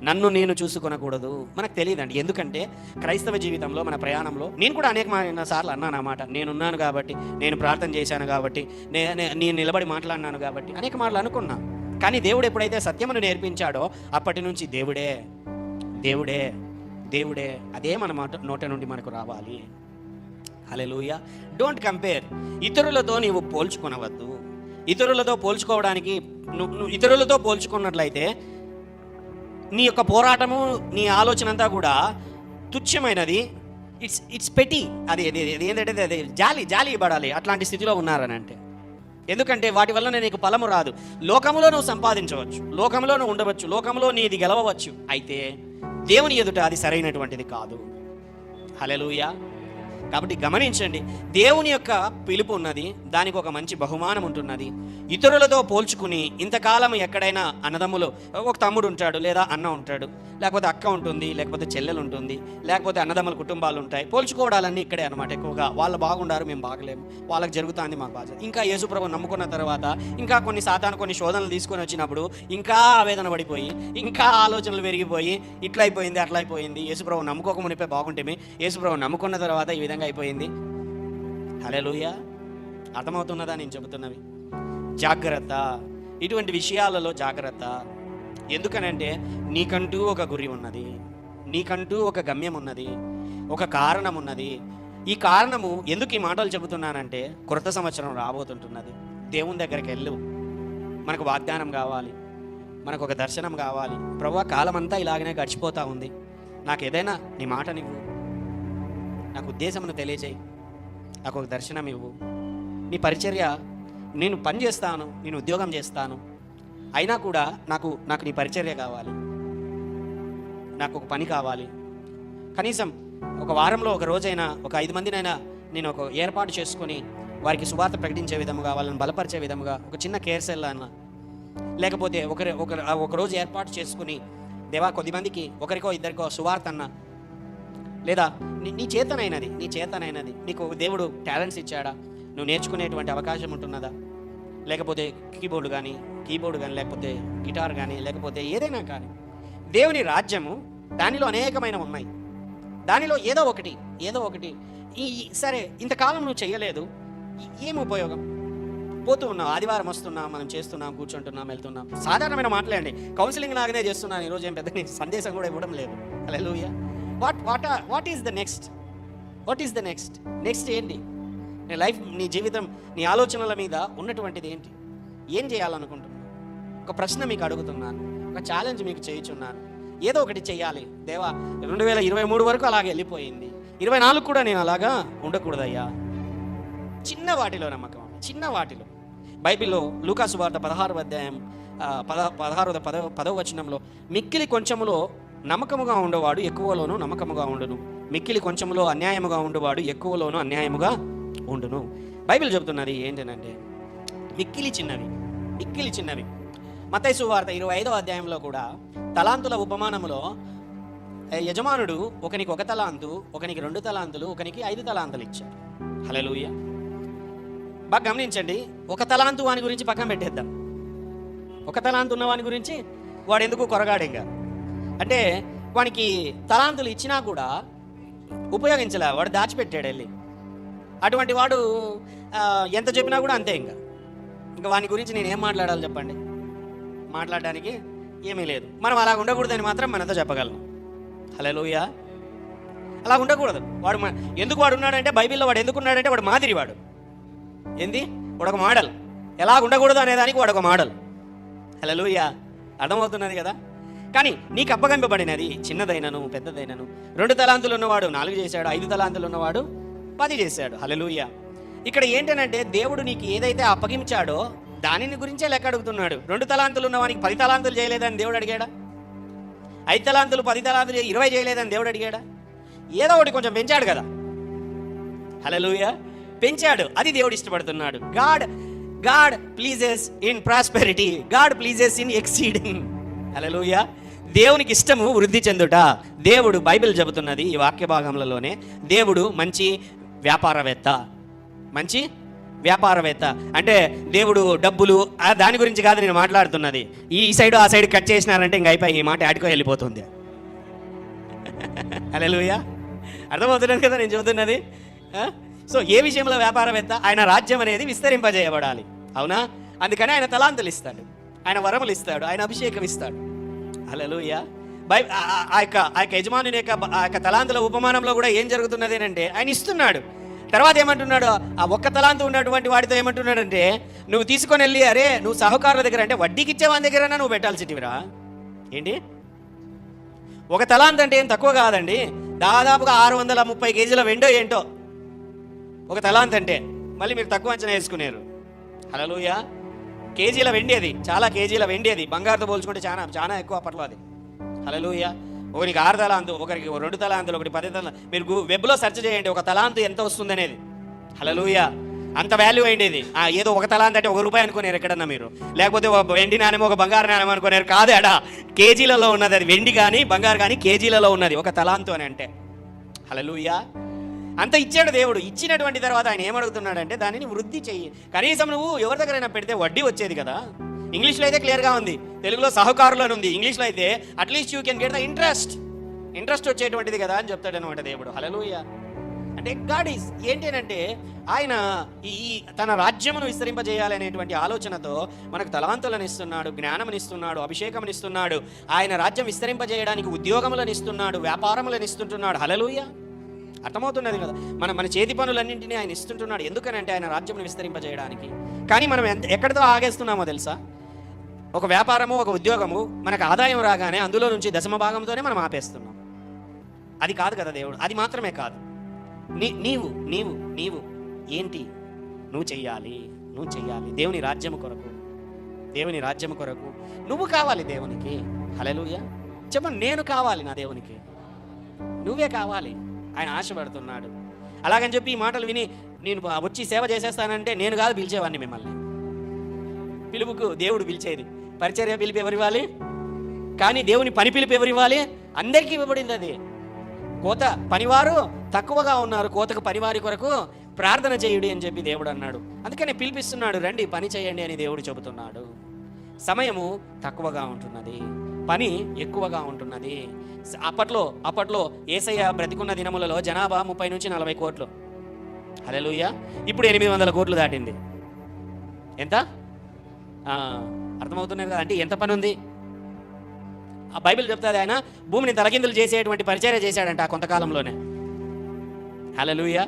నన్ను నేను చూసుకొనకూడదు. మనకు తెలియదండి. ఎందుకంటే క్రైస్తవ జీవితంలో మన ప్రయాణంలో నేను కూడా అనేక సార్లు అన్నాను అన్నమాట. నేనున్నాను కాబట్టి, నేను ప్రార్థన చేశాను కాబట్టి, నేను నిలబడి మాట్లాడినాను కాబట్టి అనేక మాటలు అనుకున్నా. కానీ దేవుడు ఎప్పుడైతే సత్యమును నేర్పించాడో అప్పటి నుంచి దేవుడే దేవుడే దేవుడే అదే మన నోట నుండి మనకు రావాలి. హల్లెలూయా. Don't compare. ఇతరులతో నీవు పోల్చుకొనవద్దు. ఇతరులతో పోల్చుకోవడానికి నువ్వు ఇతరులతో పోల్చుకున్నట్లయితే నీ యొక్క పోరాటము, నీ ఆలోచన అంతా కూడా తుచ్చమైనది. ఇట్స్ పెట్టి. అది ఏంటంటే అది జాలి పడాలి. అట్లాంటి స్థితిలో ఉన్నారని అంటే, ఎందుకంటే వాటి వల్ల నీకు ఫలము రాదు. లోకంలో నువ్వు సంపాదించవచ్చు, లోకంలో నువ్వు ఉండవచ్చు, లోకంలో నీది గెలవవచ్చు, అయితే దేవుని ఎదుట అది సరైనటువంటిది కాదు. హల్లెలూయా. కాబట్టి గమనించండి, దేవుని యొక్క పిలుపు ఉన్నది, దానికి ఒక మంచి బహుమానం ఉంటున్నది. ఇతరులతో పోల్చుకుని ఇంతకాలం ఎక్కడైనా అన్నదమ్ములు, ఒక తమ్ముడు ఉంటాడు, లేదా అన్న ఉంటాడు, లేకపోతే అక్క ఉంటుంది, లేకపోతే చెల్లెలు ఉంటుంది, లేకపోతే అన్నదమ్ముల కుటుంబాలు ఉంటాయి. పోల్చుకోవడాలన్నీ ఇక్కడే అనమాట. ఎక్కువగా వాళ్ళు బాగుండారు, మేము బాగలేము, వాళ్ళకి జరుగుతుంది, మాకు బాగా. ఇంకా యేసుప్రభు నమ్ముకున్న తర్వాత ఇంకా కొన్ని శోధనలు తీసుకొని వచ్చినప్పుడు ఇంకా ఆవేదన పడిపోయి, ఇంకా ఆలోచనలు పెరిగిపోయి, ఇట్లా అయిపోయింది, అట్లా అయిపోయింది. యేసుప్రభు నమ్ముకోక మునిపే బాగుంటేమి, యేసుప్రభు నమ్ముకున్న తర్వాత ఈ విధంగా అయిపోయింది. హల్లెలూయా. అర్థమవుతున్నదా నేను చెబుతున్నవి? జాగ్రత్త, ఇటువంటి విషయాలలో జాగ్రత్త. ఎందుకనంటే నీకంటూ ఒక గురి ఉన్నది, నీకంటూ ఒక గమ్యం ఉన్నది, ఒక కారణం ఉన్నది. ఈ కారణము ఎందుకు ఈ మాటలు చెబుతున్నానంటే, క్రొత్త సంవత్సరం రాబోతుంటున్నది. దేవుని దగ్గరికి వెళ్ళు. మనకు వాగ్దానం కావాలి, మనకు ఒక దర్శనం కావాలి. ప్రభువా, కాలం అంతా ఇలాగనే గడిచిపోతూ ఉంది, నాకు ఏదైనా నీ మాట నీవు, నాకు ఉద్దేశమును తెలియజేయి, నాకు ఒక దర్శనం ఇవ్వు. నీ పరిచర్య, నేను పని చేస్తాను, నేను ఉద్యోగం చేస్తాను, అయినా కూడా నాకు నీ పరిచర్య కావాలి, నాకు ఒక పని కావాలి. కనీసం ఒక వారంలో ఒక రోజైనా, ఒక 5 మందినైనా నేను ఒక ఏర్పాటు చేసుకొని వారికి సువార్త ప్రకటించే విధముగా, వాళ్ళని బలపరిచే విధముగా ఒక చిన్న కేర్ సెల్ అన్న, లేకపోతే ఒక రోజు ఏర్పాటు చేసుకుని, దేవా కొద్దిమందికి ఒకరికో ఇద్దరికో సువార్త అన్న, లేదా నీ చేతనైనది నీకు దేవుడు టాలెంట్స్ ఇచ్చాడా, నువ్వు నేర్చుకునేటువంటి అవకాశం ఉంటున్నదా, లేకపోతే కీబోర్డు కానీ లేకపోతే గిటార్ కానీ, లేకపోతే ఏదైనా కానీ. దేవుని రాజ్యము, దానిలో అనేకమైన ఉన్నాయి. దానిలో ఏదో ఒకటి సరే, ఇంతకాలం నువ్వు చేయలేదు, ఏం ఉపయోగం? పోతూ ఉన్నావు, ఆదివారం వస్తున్నాం, మనం చేస్తున్నాం, కూర్చుంటున్నాం, వెళ్తున్నాం, సాధారణమైన మాటలేండి. కౌన్సిలింగ్ లాగానే చేస్తున్నాను, ఈరోజు ఏం పెద్ద సందేశం కూడా ఇవ్వడం లేదు. Hallelujah. What is the next? Next ఏంటి? నీ లైఫ్, నీ జీవితం, నీ ఆలోచనల మీద ఉన్నటువంటిది ఏంటి? ఏం చేయాలనుకుంటున్నాను? ఒక ప్రశ్న మీకు అడుగుతున్నాను, ఒక ఛాలెంజ్ మీకు చేయుచున్నాను. ఏదో ఒకటి చెయ్యాలి. దేవా, 2023 వరకు అలాగే వెళ్ళిపోయింది, 24 కూడా నేను అలాగా ఉండకూడదయ్యా. చిన్న వాటిలో నమ్మకం, చిన్న వాటిలో. బైబిల్లో లూకా సువార్త 16వ అధ్యాయం 10వ వచనంలో, మిక్కిలి కొంచెములో నమ్మకముగా ఉండేవాడు ఎక్కువలోనూ నమ్మకముగా ఉండును, మిక్కిలి కొంచెములో అన్యాయముగా ఉండేవాడు ఎక్కువలోనూ అన్యాయముగా ఉండును. బైబిల్ చెబుతున్నది ఏంటంటే మిక్కిలి చిన్నవి. మత్తయి సువార్త 25వ అధ్యాయంలో కూడా తలాంతుల ఉపమానములో యజమానుడు ఒకనికి 1 తలాంతు, ఒకనికి 2 తలాంతులు, ఒకనికి 5 తలాంతులు ఇచ్చాడు. హల్లెలూయా. బాగా గమనించండి, 1 తలాంతు వాని గురించి పక్కన పెట్టేద్దాం. 1 తలాంతు ఉన్న వాని గురించి వాడు ఎందుకు కొరగాడేగా అంటే, వానికి తలాంతులు ఇచ్చినా కూడా ఉపయోగించలే, వాడు దాచిపెట్టాడు వెళ్ళి. అటువంటి వాడు ఎంత చెప్పినా కూడా అంతే. ఇంకా వాని గురించి నేను ఏం మాట్లాడాలి చెప్పండి? మాట్లాడడానికి ఏమీ లేదు. మనం అలా ఉండకూడదని మాత్రం మనతో చెప్పగలను. హల్లెలూయా. అలా ఉండకూడదు. ఎందుకు వాడు ఉన్నాడంటే, బైబిల్లో వాడు ఎందుకున్నాడంటే వాడు మాదిరి, వాడు వాడు ఒక మోడల్. ఎలా ఉండకూడదు అనేదానికి వాడు ఒక మోడల్. హల్లెలూయా. అర్థమవుతున్నది కదా? కానీ నీకు అప్పగింపబడినది చిన్నదైనను పెద్దదైనను, 2 తలాంతులు ఉన్నవాడు 4 చేశాడు, 5 తలాంతులు ఉన్నవాడు 10 చేశాడు. హల్లెలూయా. ఇక్కడ ఏంటంటే దేవుడు నీకు ఏదైతే అప్పగించాడో దానిని గురించే లెక్క అడుగుతున్నాడు. 2 తలాంతులు ఉన్నవానికి 10 తలాంతులు చేయలేదని దేవుడు అడిగాడా? 5 తలాంతులు 10 తలాంతులు 20 చేయలేదని దేవుడు అడిగాడా? ఏదో ఒకటి కొంచెం పెంచాడు కదా. హల్లెలూయా. పెంచాడు. అది దేవుడు ఇష్టపడుతున్నాడు. God pleases in prosperity, God pleases in exceeding. Hallelujah. దేవునికి ఇష్టము వృద్ధి చెందుట. దేవుడు, బైబిల్ చెబుతున్నది ఈ వాక్య భాగంలోనే, దేవుడు మంచి వ్యాపారవేత్త. అంటే దేవుడు డబ్బులు దాని గురించి కాదు నేను మాట్లాడుతున్నది. ఈ సైడ్ ఆ సైడ్ కట్ చేసినారంటే ఇంక అయిపోయి ఈ మాట ఆడుకో వెళ్ళిపోతుంది. హల్లెలూయా. అర్థమవుతున్నది కదా నేను చెబుతున్నది? సో ఏ విషయంలో వ్యాపారవేత్త? ఆయన రాజ్యం అనేది విస్తరింపజేయబడాలి. అవునా? అందుకని ఆయన తలాంతులు ఇస్తాడు, ఆయన వరములు ఇస్తాడు, ఆయన అభిషేకం ఇస్తాడు. హల్లెలూయా. ఆ యొక్క యజమానుని యొక్క తలాంతుల ఉపమానంలో కూడా ఏం జరుగుతున్నది అంటే, ఆయన ఇస్తున్నాడు. తర్వాత ఏమంటున్నాడు? ఆ 1 తలాంతు ఉన్నటువంటి వాడితో ఏమంటున్నాడంటే, నువ్వు తీసుకొని వెళ్ళి, అరే నువ్వు సహకారుల దగ్గర అంటే వడ్డీకి ఇచ్చే వాని దగ్గర నువ్వు పెట్టాల్సిటివిరా. ఏంటి 1 తలాంతు అంటే ఏం తక్కువ కాదండి. దాదాపుగా 630 కేజీల వెండో ఏంటో 1 తలాంతు అంటే. మళ్ళీ మీరు తక్కువ అంచనా వేసుకున్నారు. హల్లెలూయా. కేజీల వెండి అది, చాలా కేజీల వెండి అది. బంగారుతో పోల్చుకుంటే చాలా ఎక్కువ అప్పట్లో అది. హల్లెలూయా. ఒకరికి 6 తలాంతు, ఒకరికి 2 తలాంతులు, ఒకటి 10 తలాంతులు. మీరు వెబ్లో సెర్చ్ చేయండి 1 తలాంతు ఎంత వస్తుంది అనేది. హల్లెలూయా. అంత వాల్యూ అయింది. ఏదో 1 తలాంతు అంటే 1 రూపాయి అనుకున్నారు ఎక్కడన్నా మీరు, లేకపోతే ఒక వెండి నాణ్యం ఒక బంగారు నాణ్యం అనుకున్నారు. కాదు, అడా కేజీలలో ఉన్నది అది. వెండి కానీ బంగారు కానీ కేజీలలో ఉన్నది 1 తలాంతు అని అంటే. హల్లెలూయా. అంత ఇచ్చాడు దేవుడు. ఇచ్చినటువంటి తర్వాత ఆయన ఏమడుగుతున్నాడంటే, దానిని వృద్ధి చెయ్యి. కనీసం నువ్వు ఎవరి దగ్గరైనా పెడితే వడ్డీ వచ్చేది కదా. ఇంగ్లీష్లో అయితే క్లియర్గా ఉంది, తెలుగులో సహకారులు అని ఉంది. ఇంగ్లీష్లో అయితే at least you can get the interest వచ్చేటువంటిది కదా అని చెప్తాడు అనమాట దేవుడు. హల్లెలూయా. అంటే గాడ్ ఈజ్ ఏంటంటే, ఆయన ఈ తన రాజ్యమును విస్తరింపజేయాలనేటువంటి ఆలోచనతో మనకు తలాంతులను ఇస్తున్నాడు, జ్ఞానమును ఇస్తున్నాడు, అభిషేకమును ఇస్తున్నాడు. ఆయన రాజ్యం విస్తరింపజేయడానికి ఉద్యోగములను ఇస్తున్నాడు, వ్యాపారములను ఇస్తుంటున్నాడు. హల్లెలూయా. అర్థమవుతున్నది కదా? మన చేతి పనులన్నింటినీ ఆయన ఇస్తుంటున్నాడు. ఎందుకనంటే ఆయన రాజ్యం విస్తరింపజేయడానికి. కానీ మనం ఎక్కడితో ఆగేస్తున్నామో తెలుసా? ఒక వ్యాపారము, ఒక ఉద్యోగము, మనకు ఆదాయం రాగానే అందులో నుంచి 10వ భాగంతోనే మనం ఆపేస్తున్నాం. అది కాదు కదా దేవుడు. అది మాత్రమే కాదు, నీవు ఏంటి నువ్వు చెయ్యాలి దేవుని రాజ్యము కొరకు నువ్వు కావాలి దేవునికి. హల్లెలూయా. చెప్పండి, నేను కావాలి నా దేవునికి, నువ్వే కావాలి. ఆయన ఆశపడుతున్నాడు. అలాగని చెప్పి ఈ మాటలు విని నేను వచ్చి సేవ చేసేస్తానంటే నేను కాదు పిలిచేవాడిని మిమ్మల్ని. పిలుపుకు దేవుడు పిలిచేది. పరిచర్య పిలుపు ఎవరు ఇవ్వాలి? కానీ దేవుని పని పిలుపు ఎవరు ఇవ్వాలి? అందరికీ ఇవ్వబడింది అది. కోత పనివారు తక్కువగా ఉన్నారు, కోతకు పనివారి కొరకు ప్రార్థన చేయుడి అని చెప్పి దేవుడు అన్నాడు. అందుకనే పిలిపిస్తున్నాడు, రండి పని చేయండి అని దేవుడు చెబుతున్నాడు. సమయము తక్కువగా ఉంటున్నది, పని ఎక్కువగా ఉంటున్నది. అప్పట్లో యేసయ్య బ్రతికున్న దినములలో జనాభా 30 నుంచి 40 కోట్లు. హల్లెలూయా. ఇప్పుడు 800 కోట్లు దాటింది. ఎంత అర్థమవుతున్నది కదా? అంటే ఎంత పని ఉంది? ఆ బైబిల్ చెప్తుంది ఆయన భూమిని తలకిందులు చేసేటువంటి పరిచర్య చేశాడంట ఆ కొంతకాలంలోనే. హల్లెలూయా.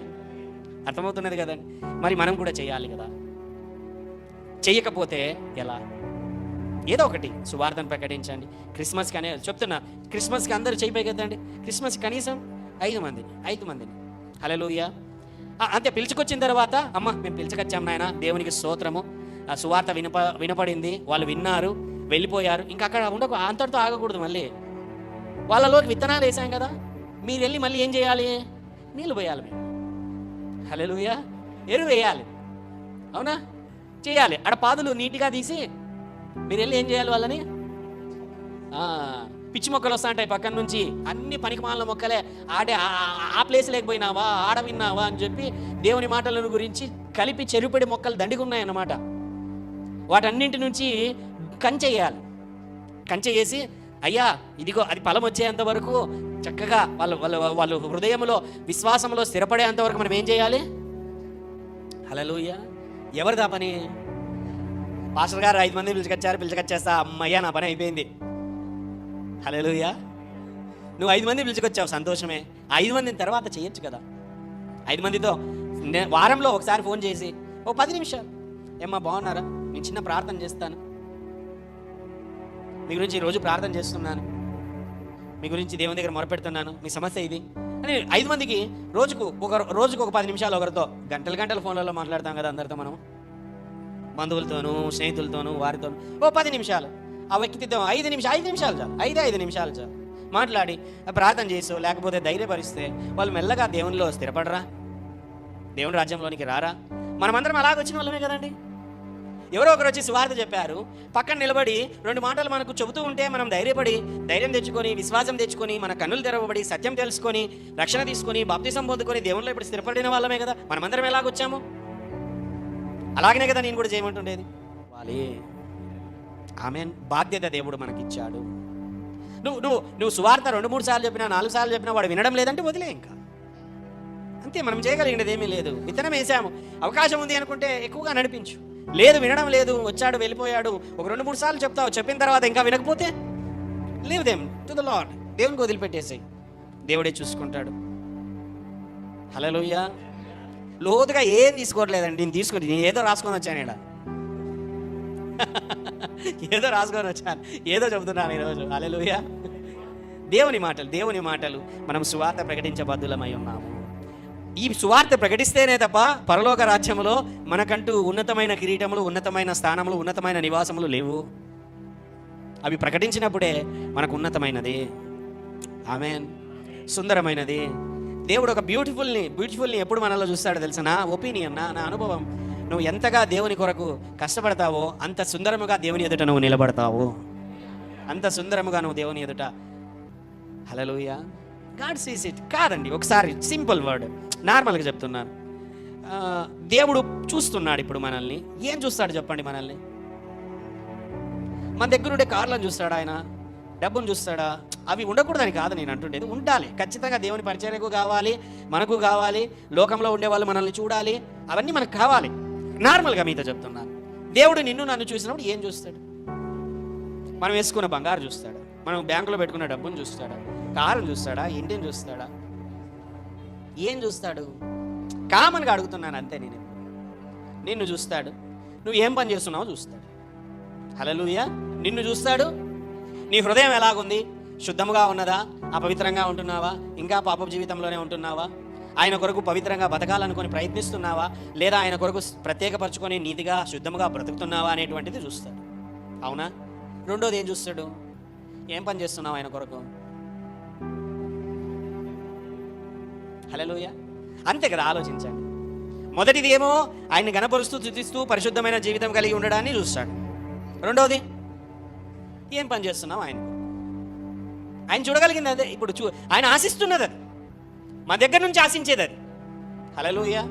అర్థమవుతున్నది కదండి? మరి మనం కూడా చేయాలి కదా. చెయ్యకపోతే ఎలా? ఏదో ఒకటి సువార్తను ప్రకటించండి. క్రిస్మస్కి అనే చెప్తున్నా, క్రిస్మస్కి అందరూ చేయిపోయి కదండి. క్రిస్మస్ కనీసం 5 మందిని. హల్లెలూయా. అంతే. పిలుచుకొచ్చిన తర్వాత, అమ్మ మేము పిలుచుకొచ్చాం నాయన, దేవునికి స్తోత్రము, ఆ సువార్త వినపడింది, వాళ్ళు విన్నారు, వెళ్ళిపోయారు. ఇంకా అక్కడ అంతటితో ఆగకూడదు. మళ్ళీ వాళ్ళలోకి విత్తనాలు వేసాం కదా, మీరు వెళ్ళి మళ్ళీ ఏం చేయాలి? నీళ్ళు పోయాలి. మేము హల్లెలూయా, ఎరువు వేయాలి. అవునా? చేయాలి. ఆడ పాదులు నీట్గా తీసి మీరు వెళ్ళి ఏం చేయాలి? వాళ్ళని పిచ్చి మొక్కలు వస్తా ఉంటాయి పక్కన నుంచి, అన్ని పనికిమాలిన మొక్కలే. ఆ ప్లేస్ లేకపోయినావా, ఆడ విన్నావా అని చెప్పి దేవుని మాటలను గురించి కలిపి చెరుపడి మొక్కలు దండిగా ఉన్నాయన్నమాట. వాటన్నింటి నుంచి కంచెయ్యాలి. కంచె వేసి, అయ్యా ఇదిగో అది ఫలం వచ్చేంత వరకు చక్కగా వాళ్ళు హృదయంలో విశ్వాసంలో స్థిరపడేంత వరకు మనం ఏం చేయాలి? హల్లెలూయా. ఎవరిదా పని? పాస్టర్ గారు 5 మంది పిలుచుకొచ్చేస్తా, అమ్మయ్యా నా పని అయిపోయింది. హల్లెలూయా. నువ్వు 5 మంది పిలుచుకొచ్చావు, సంతోషమే. 5 మందిని తర్వాత చేయొచ్చు కదా. 5 మందితో వారంలో ఒకసారి ఫోన్ చేసి 10 నిమిషాలు, ఏమ్మా బాగున్నారా, నేను చిన్న ప్రార్థన చేస్తాను, మీ గురించి ఈరోజు ప్రార్థన చేస్తున్నాను, మీ గురించి దేవుని దగ్గర మొరపెడుతున్నాను, మీ సమస్య ఇది అని 5 మందికి రోజుకు ఒక 10 నిమిషాలు ఒకరితో. గంటలు ఫోన్లలో మాట్లాడతాం కదా అందరితో, మనం బంధువులతోనూ స్నేహితులతోనూ వారితోనూ 10 నిమిషాలు. ఆ వ్యక్తితో 5 నిమిషాలు చాలు, 5 నిమిషాలు చాలు మాట్లాడి ప్రార్థన చేసో లేకపోతే ధైర్యపరిస్తే వాళ్ళు మెల్లగా దేవునిలో స్థిరపడరా, దేవుని రాజ్యంలోనికి రారా? మనమందరం అలాగొచ్చిన వాళ్ళమే కదండి. ఎవరో ఒకరు వచ్చి సువార్త చెప్పారు, పక్కన నిలబడి 2 మాటలు మనకు చెబుతూ ఉంటే మనం ధైర్యం తెచ్చుకొని, విశ్వాసం తెచ్చుకొని, మన కన్నులు తెరవబడి సత్యం తెలుసుకొని, రక్షణ తీసుకొని, బాప్తిసం పొందుకొని దేవునిలో ఇప్పుడు స్థిరపడిన వాళ్ళమే కదా. మనమందరం ఎలాగొచ్చాము? అలాగనే కదా నేను కూడా చేయమంటుండేది. ఆమేన్. బాధ్యత దేవుడు మనకిచ్చాడు. నువ్వు సువార్త 2-3 సార్లు చెప్పినా, 4 సార్లు చెప్పినా వాడు వినడం లేదంటే వదిలే. ఇంకా అంతే, మనం చేయగలిగినది ఏమీ లేదు. విత్తనం వేసాము, అవకాశం ఉంది అనుకుంటే ఎక్కువగా నడిపించు. లేదు, వినడం లేదు, వచ్చాడు వెళ్ళిపోయాడు, ఒక 2-3 సార్లు చెప్తావు, చెప్పిన తర్వాత ఇంకా వినకపోతే leave them to the lord. దేవునికి వదిలిపెట్టేసాయి, దేవుడే చూసుకుంటాడు. హల్లెలూయా. లోతుగా ఏం తీసుకోవట్లేదండి, నేను ఏదో రాసుకొని వచ్చాను, ఏదో రాసుకొని వచ్చాను, ఏదో చెబుతున్నాను ఈరోజు. హల్లెలూయా. దేవుని మాటలు మనం సువార్త ప్రకటించబద్దులమై ఉన్నాము. ఈ సువార్త ప్రకటిస్తేనే తప్ప పరలోక రాజ్యములో మనకంటూ ఉన్నతమైన కిరీటములు, ఉన్నతమైన స్థానములు, ఉన్నతమైన నివాసములు లేవు. అవి ప్రకటించినప్పుడే మనకు ఉన్నతమైనది, ఆమేన్, సుందరమైనది. దేవుడు ఒక బ్యూటిఫుల్ని ఎప్పుడు మనలో చూస్తాడో తెలుసా? నా ఒపీనియన్, నా అనుభవం, నువ్వు ఎంతగా దేవుని కొరకు కష్టపడతావో అంత సుందరముగా దేవుని ఎదుట నువ్వు నిలబడతావు, అంత సుందరముగా నువ్వు దేవుని ఎదుట. హల్లెలూయా. God sees it. కాదండి, ఒకసారి సింపుల్ వర్డ్ నార్మల్గా చెప్తున్నాను. దేవుడు చూస్తున్నాడు ఇప్పుడు మనల్ని. ఏం చూస్తాడు చెప్పండి? మనల్ని మన దగ్గర ఉండే కార్లను చూస్తాడా ఆయన? డబ్బును చూస్తాడా? అవి ఉండకూడదని కాదు నేను అంటుండేది, ఉండాలి ఖచ్చితంగా. దేవుని పరిచర్యకు కావాలి, మనకు కావాలి, లోకంలో ఉండేవాళ్ళు మనల్ని చూడాలి, అవన్నీ మనకు కావాలి. నార్మల్గా మీతో చెప్తున్నాను, దేవుడు నిన్ను నన్ను చూసినప్పుడు ఏం చూస్తాడు? మనం వేసుకున్న బంగారు చూస్తాడా? మనం బ్యాంకులో పెట్టుకున్న డబ్బును చూస్తాడా? కారుని చూస్తాడా? ఇంటిని చూస్తాడా? ఏం చూస్తాడు? కామన్గా అడుగుతున్నాను అంతే. నిన్ను చూస్తాడు. నువ్వు ఏం పని చేస్తున్నావో చూస్తాడు. హల్లెలూయా. నిన్ను చూస్తాడు. నీ హృదయం ఎలాగుంది? శుద్ధముగా ఉన్నదా? అపవిత్రంగా ఉంటున్నావా? ఇంకా పాప జీవితంలోనే ఉంటున్నావా? ఆయన కొరకు పవిత్రంగా బతకాలనుకొని ప్రయత్నిస్తున్నావా? లేదా ఆయన కొరకు ప్రత్యేకపరచుకొని నీతిగా శుద్ధముగా బ్రతుకుతున్నావా అనేటువంటిది చూస్తాడు. అవునా? రెండోది ఏం చూస్తాడు? ఏం పని చేస్తున్నావు ఆయన కొరకు? హల్లెలూయా. అంతే కదా, ఆలోచించండి. మొదటిది ఏమో ఆయన్ని గణపరుస్తూ స్తుతిస్తూ పరిశుద్ధమైన జీవితం కలిగి ఉండడాన్ని చూస్తాడు. రెండోది ఏం పని చేస్తున్నావు ఆయన చూడగలిగింది అదే. ఇప్పుడు ఆయన ఆశిస్తున్నది అది, మా దగ్గర నుంచి ఆశించేది అది. హల్లెలూయా.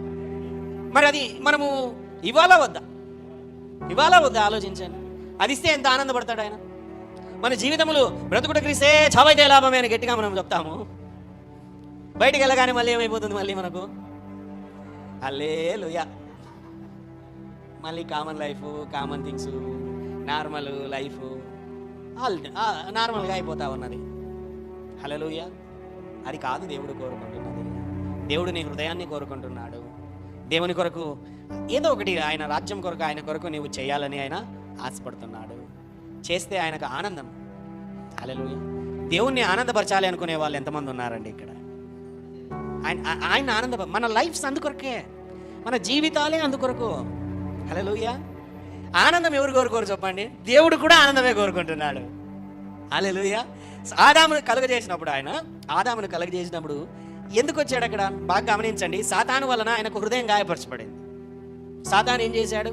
మరి అది మనము ఇవాళ వద్దా ఆలోచించండి. అది ఇస్తే ఎంత ఆనందపడతాడు ఆయన. మన జీవితములు బ్రతుకుట క్రీస్తే చావైతే లాభమే అని గట్టిగా మనం చెప్తాము. బయటికి వెళ్ళగానే మళ్ళీ ఏమైపోతుంది? మళ్ళీ మనకు హల్లెలూయా, మళ్ళీ common life, common things, normal life నార్మల్గా అయిపోతా ఉన్నది. హల్లెలూయా. అది కాదు దేవుడు కోరుకుంటున్నది. దేవుడు నీ హృదయాన్ని కోరుకుంటున్నాడు. దేవుని కొరకు ఏదో ఒకటి, ఆయన రాజ్యం కొరకు, ఆయన కొరకు నీవు చేయాలని ఆయన ఆశపడుతున్నాడు. చేస్తే ఆయనకు ఆనందం. హల్లెలూయా. దేవుణ్ణి ఆనందపరచాలి అనుకునే వాళ్ళు ఎంతమంది ఉన్నారండి ఇక్కడ? ఆయన ఆనంద, మన లైఫ్స్ అందుకొరకే, మన జీవితాలే అందుకొరకు. హల్లెలూయా. ఆనందం ఎవరు కోరుకోరు చెప్పండి? దేవుడు కూడా ఆనందమే కోరుకుంటున్నాడు. హల్లెలూయా. ఆదామును కలుగజేసినప్పుడు ఎందుకు వచ్చాడు అక్కడ? బాగా గమనించండి. సాతాను వలన ఆయనకు హృదయం గాయపరచబడింది. సాతాను ఏం చేశాడు?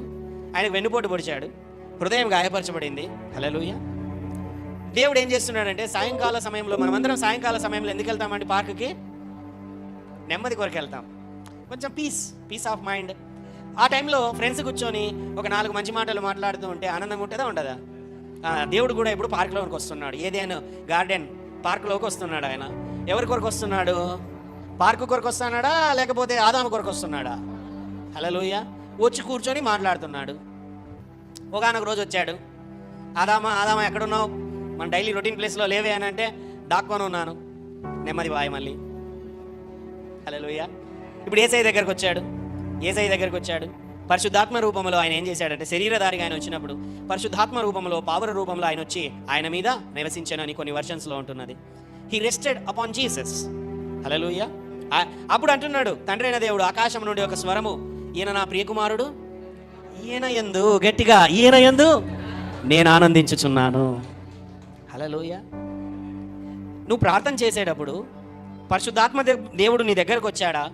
ఆయనకు వెన్నుపోటు పొడిచాడు, హృదయం గాయపరచబడింది. హల్లెలూయా. దేవుడు ఏం చేస్తున్నాడంటే సాయంకాల సమయంలో, మనమందరం సాయంకాల సమయంలో ఎందుకు వెళ్తామండి? పార్కుకి నెమ్మది కొరకు వెళ్తాం, కొంచెం పీస్ ఆఫ్ మైండ్. ఆ టైంలో ఫ్రెండ్స్ కూర్చొని ఒక 4 మంచి మాటలు మాట్లాడుతూ ఉంటే ఆనందంగా ఉంటుందా ఉండదా? దేవుడు కూడా ఇప్పుడు పార్కులోకి వస్తున్నాడు. ఏదైనా గార్డెన్ పార్కులోకి వస్తున్నాడు. ఆయన ఎవరి కొరకు వస్తున్నాడు? పార్కు కొరకు వస్తున్నాడా లేకపోతే ఆదాము కొరకు వస్తున్నాడా? హల్లెలూయా. వచ్చి కూర్చొని మాట్లాడుతున్నాడు. ఒకానొక రోజు వచ్చాడు, ఆదామా ఎక్కడున్నావు? మన డైలీ రొటీన్ ప్లేస్లో లేవే అని అంటే, దాక్కొని ఉన్నాను. నెమ్మది వాయి మళ్ళీ. హల్లెలూయా. ఇప్పుడు యేసయ్య దగ్గరకు వచ్చాడు. పరిశుద్ధాత్మ రూపంలో ఆయన ఏం చేశాడంటే, శరీరధారిగా ఆయన వచ్చినప్పుడు పరిశుద్ధాత్మ రూపంలో, పావర రూపంలో ఆయన వచ్చి ఆయన మీద నివసించానని కొన్ని వర్షన్స్లో ఉంటున్నది. He rested upon Jesus. Hallelujah. అప్పుడు అంటున్నాడు తండ్రి అయిన దేవుడు, ఆకాశం నుండి ఒక స్వరము, ఈయన నా ప్రియకుమారుడు, ఈయన యందు నేను ఆనందించుచున్నాను. హల్లెలూయా. నువ్వు ప్రార్థన చేసేటప్పుడు పరిశుద్ధాత్మ దేవుడు నీ దగ్గరకు వచ్చాడా?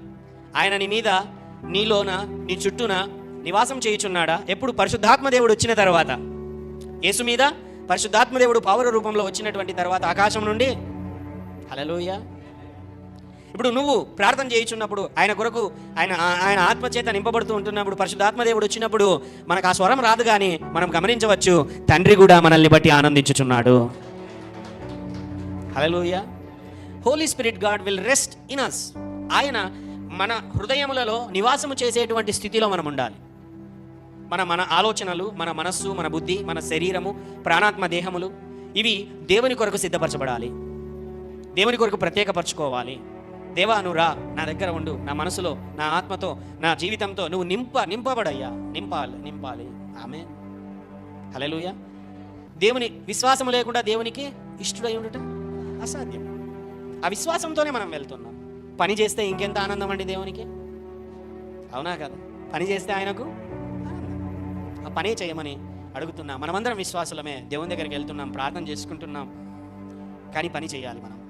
ఆయన నీ మీద, నీలోన, నీ చుట్టూన నివాసం చేయుచున్నాడా? ఎప్పుడు? పరిశుద్ధాత్మ దేవుడు వచ్చిన తర్వాత, యేసు మీద పరిశుద్ధాత్మ దేవుడు పవర్ రూపంలో వచ్చినటువంటి తర్వాత ఆకాశం నుండి. హల్లెలూయా. ఇప్పుడు నువ్వు ప్రార్థన చేయుచున్నప్పుడు, ఆయన కొరకు ఆయన ఆత్మచేత నింపబడుతూ ఉంటున్నప్పుడు, పరిశుద్ధాత్మ దేవుడు వచ్చినప్పుడు మనకు ఆ స్వరం రాదు, కానీ మనం గమనించవచ్చు తండ్రి కూడా మనల్ని బట్టి ఆనందించుచున్నాడు. Hallelujah. Holy Spirit God will rest in us. ఆయన మన హృదయములలో నివాసము చేసేటువంటి స్థితిలో మనం ఉండాలి. మన ఆలోచనలు, మన మనస్సు, మన బుద్ధి, మన శరీరము, ప్రాణాత్మ దేహములు ఇవి దేవుని కొరకు సిద్ధపరచబడాలి, దేవుని కొరకు ప్రత్యేకపరచుకోవాలి. దేవా నువ్వు రా, నా దగ్గర ఉండు, నా మనసులో, నా ఆత్మతో, నా జీవితంతో నువ్వు నింపబడయ్యా, నింపాలి. ఆమేన్. హల్లెలూయా. దేవుని విశ్వాసము లేకుండా దేవునికి ఇష్టడై ఉండటం అసాధ్యం. ఆ విశ్వాసంతోనే మనం వెళ్తున్నాం. పని చేస్తే ఇంకెంత ఆనందం అండి దేవునికి, అవునా కదా? పని చేస్తే ఆయనకు ఆనందం. ఆ పనే చేయమని అడుగుతున్నాం. మనమందరం విశ్వాసులమే, దేవుని దగ్గరికి వెళ్తున్నాం, ప్రార్థన చేసుకుంటున్నాం, కానీ పని చేయాలి. మనం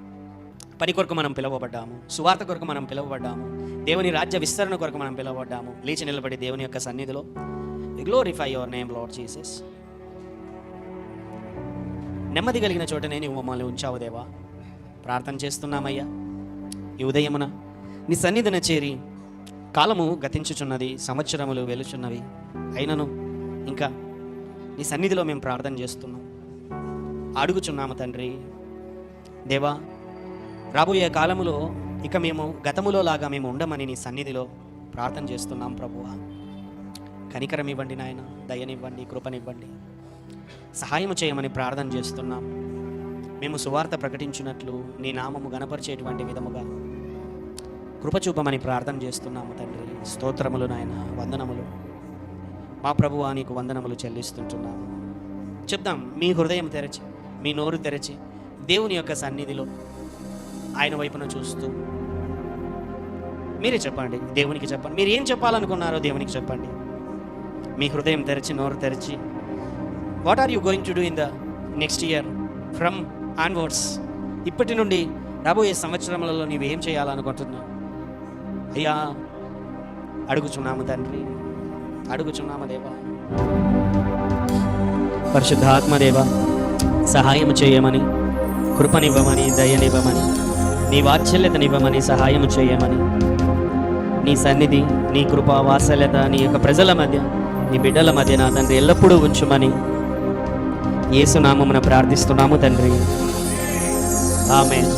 పని కొరకు మనం పిలువబడ్డాము, సువార్త కొరకు మనం పిలువబడ్డాము, దేవుని రాజ్య విస్తరణ కొరకు మనం పిలువబడ్డాము. లేచి నిలబడి దేవుని యొక్క సన్నిధిలో glorify your name lord Jesus. నెమ్మది కలిగిన చోటనే నీవు మమ్మల్ని ఉంచావు దేవా. ప్రార్థన చేస్తున్నామయ్యా. ఈ ఉదయమున నీ సన్నిధిన చేరి, కాలము గతించుచున్నది, సంవత్సరములు వెలుచున్నవి, అయినను ఇంకా నీ సన్నిధిలో మేము ప్రార్థన చేస్తున్నాం, అడుగుచున్నాము తండ్రి. దేవా, రాబోయే కాలములో ఇక మేము గతములో లాగా మేము ఉండమని నీ సన్నిధిలో ప్రార్థన చేస్తున్నాం ప్రభువా. కనికరం ఇవ్వండి నాయన, దయనివ్వండి, కృపనివ్వండి, సహాయము చేయమని ప్రార్థన చేస్తున్నాం. మేము సువార్త ప్రకటించినట్లు నీ నామము గణపరిచేటువంటి విధముగా కృప చూపమని ప్రార్థన చేస్తున్నాము తండ్రి. స్తోత్రములు నాయన, వందనములు మా ప్రభువా, నీకు వందనములు చెల్లిస్తుంటున్నాము. చెప్దాం, మీ హృదయం తెరచి, మీ నోరు తెరచి దేవుని యొక్క సన్నిధిలో ఆయన వైపున చూస్తూ మీరే చెప్పండి, దేవునికి చెప్పండి. మీరు ఏం చెప్పాలనుకున్నారో దేవునికి చెప్పండి. మీ హృదయం తెరచి, నోరు తెరచి, what are you going to do in the next year from onwards? ఇప్పటి నుండి రాబోయే సంవత్సరములలో నీవేం చేయాలనుకుంటున్నావు? అయ్యా అడుగుచున్నాము తండ్రి, అడుగుచున్నాము దేవా. పరిశుద్ధాత్మదేవ, సహాయం చేయమని, కృపనివ్వమని, దయనివ్వమని, నీ వాత్సల్యతనివ్వమని, సహాయం చేయమని, నీ సన్నిధి, నీ కృప, వాత్సల్యత నీ యొక్క ప్రజల మధ్య, నీ బిడ్డల మధ్య నా తండ్రి ఎల్లప్పుడూ ఉంచుమని యేసు నామమున ప్రార్థిస్తున్నాము తండ్రి. ఆమేన్.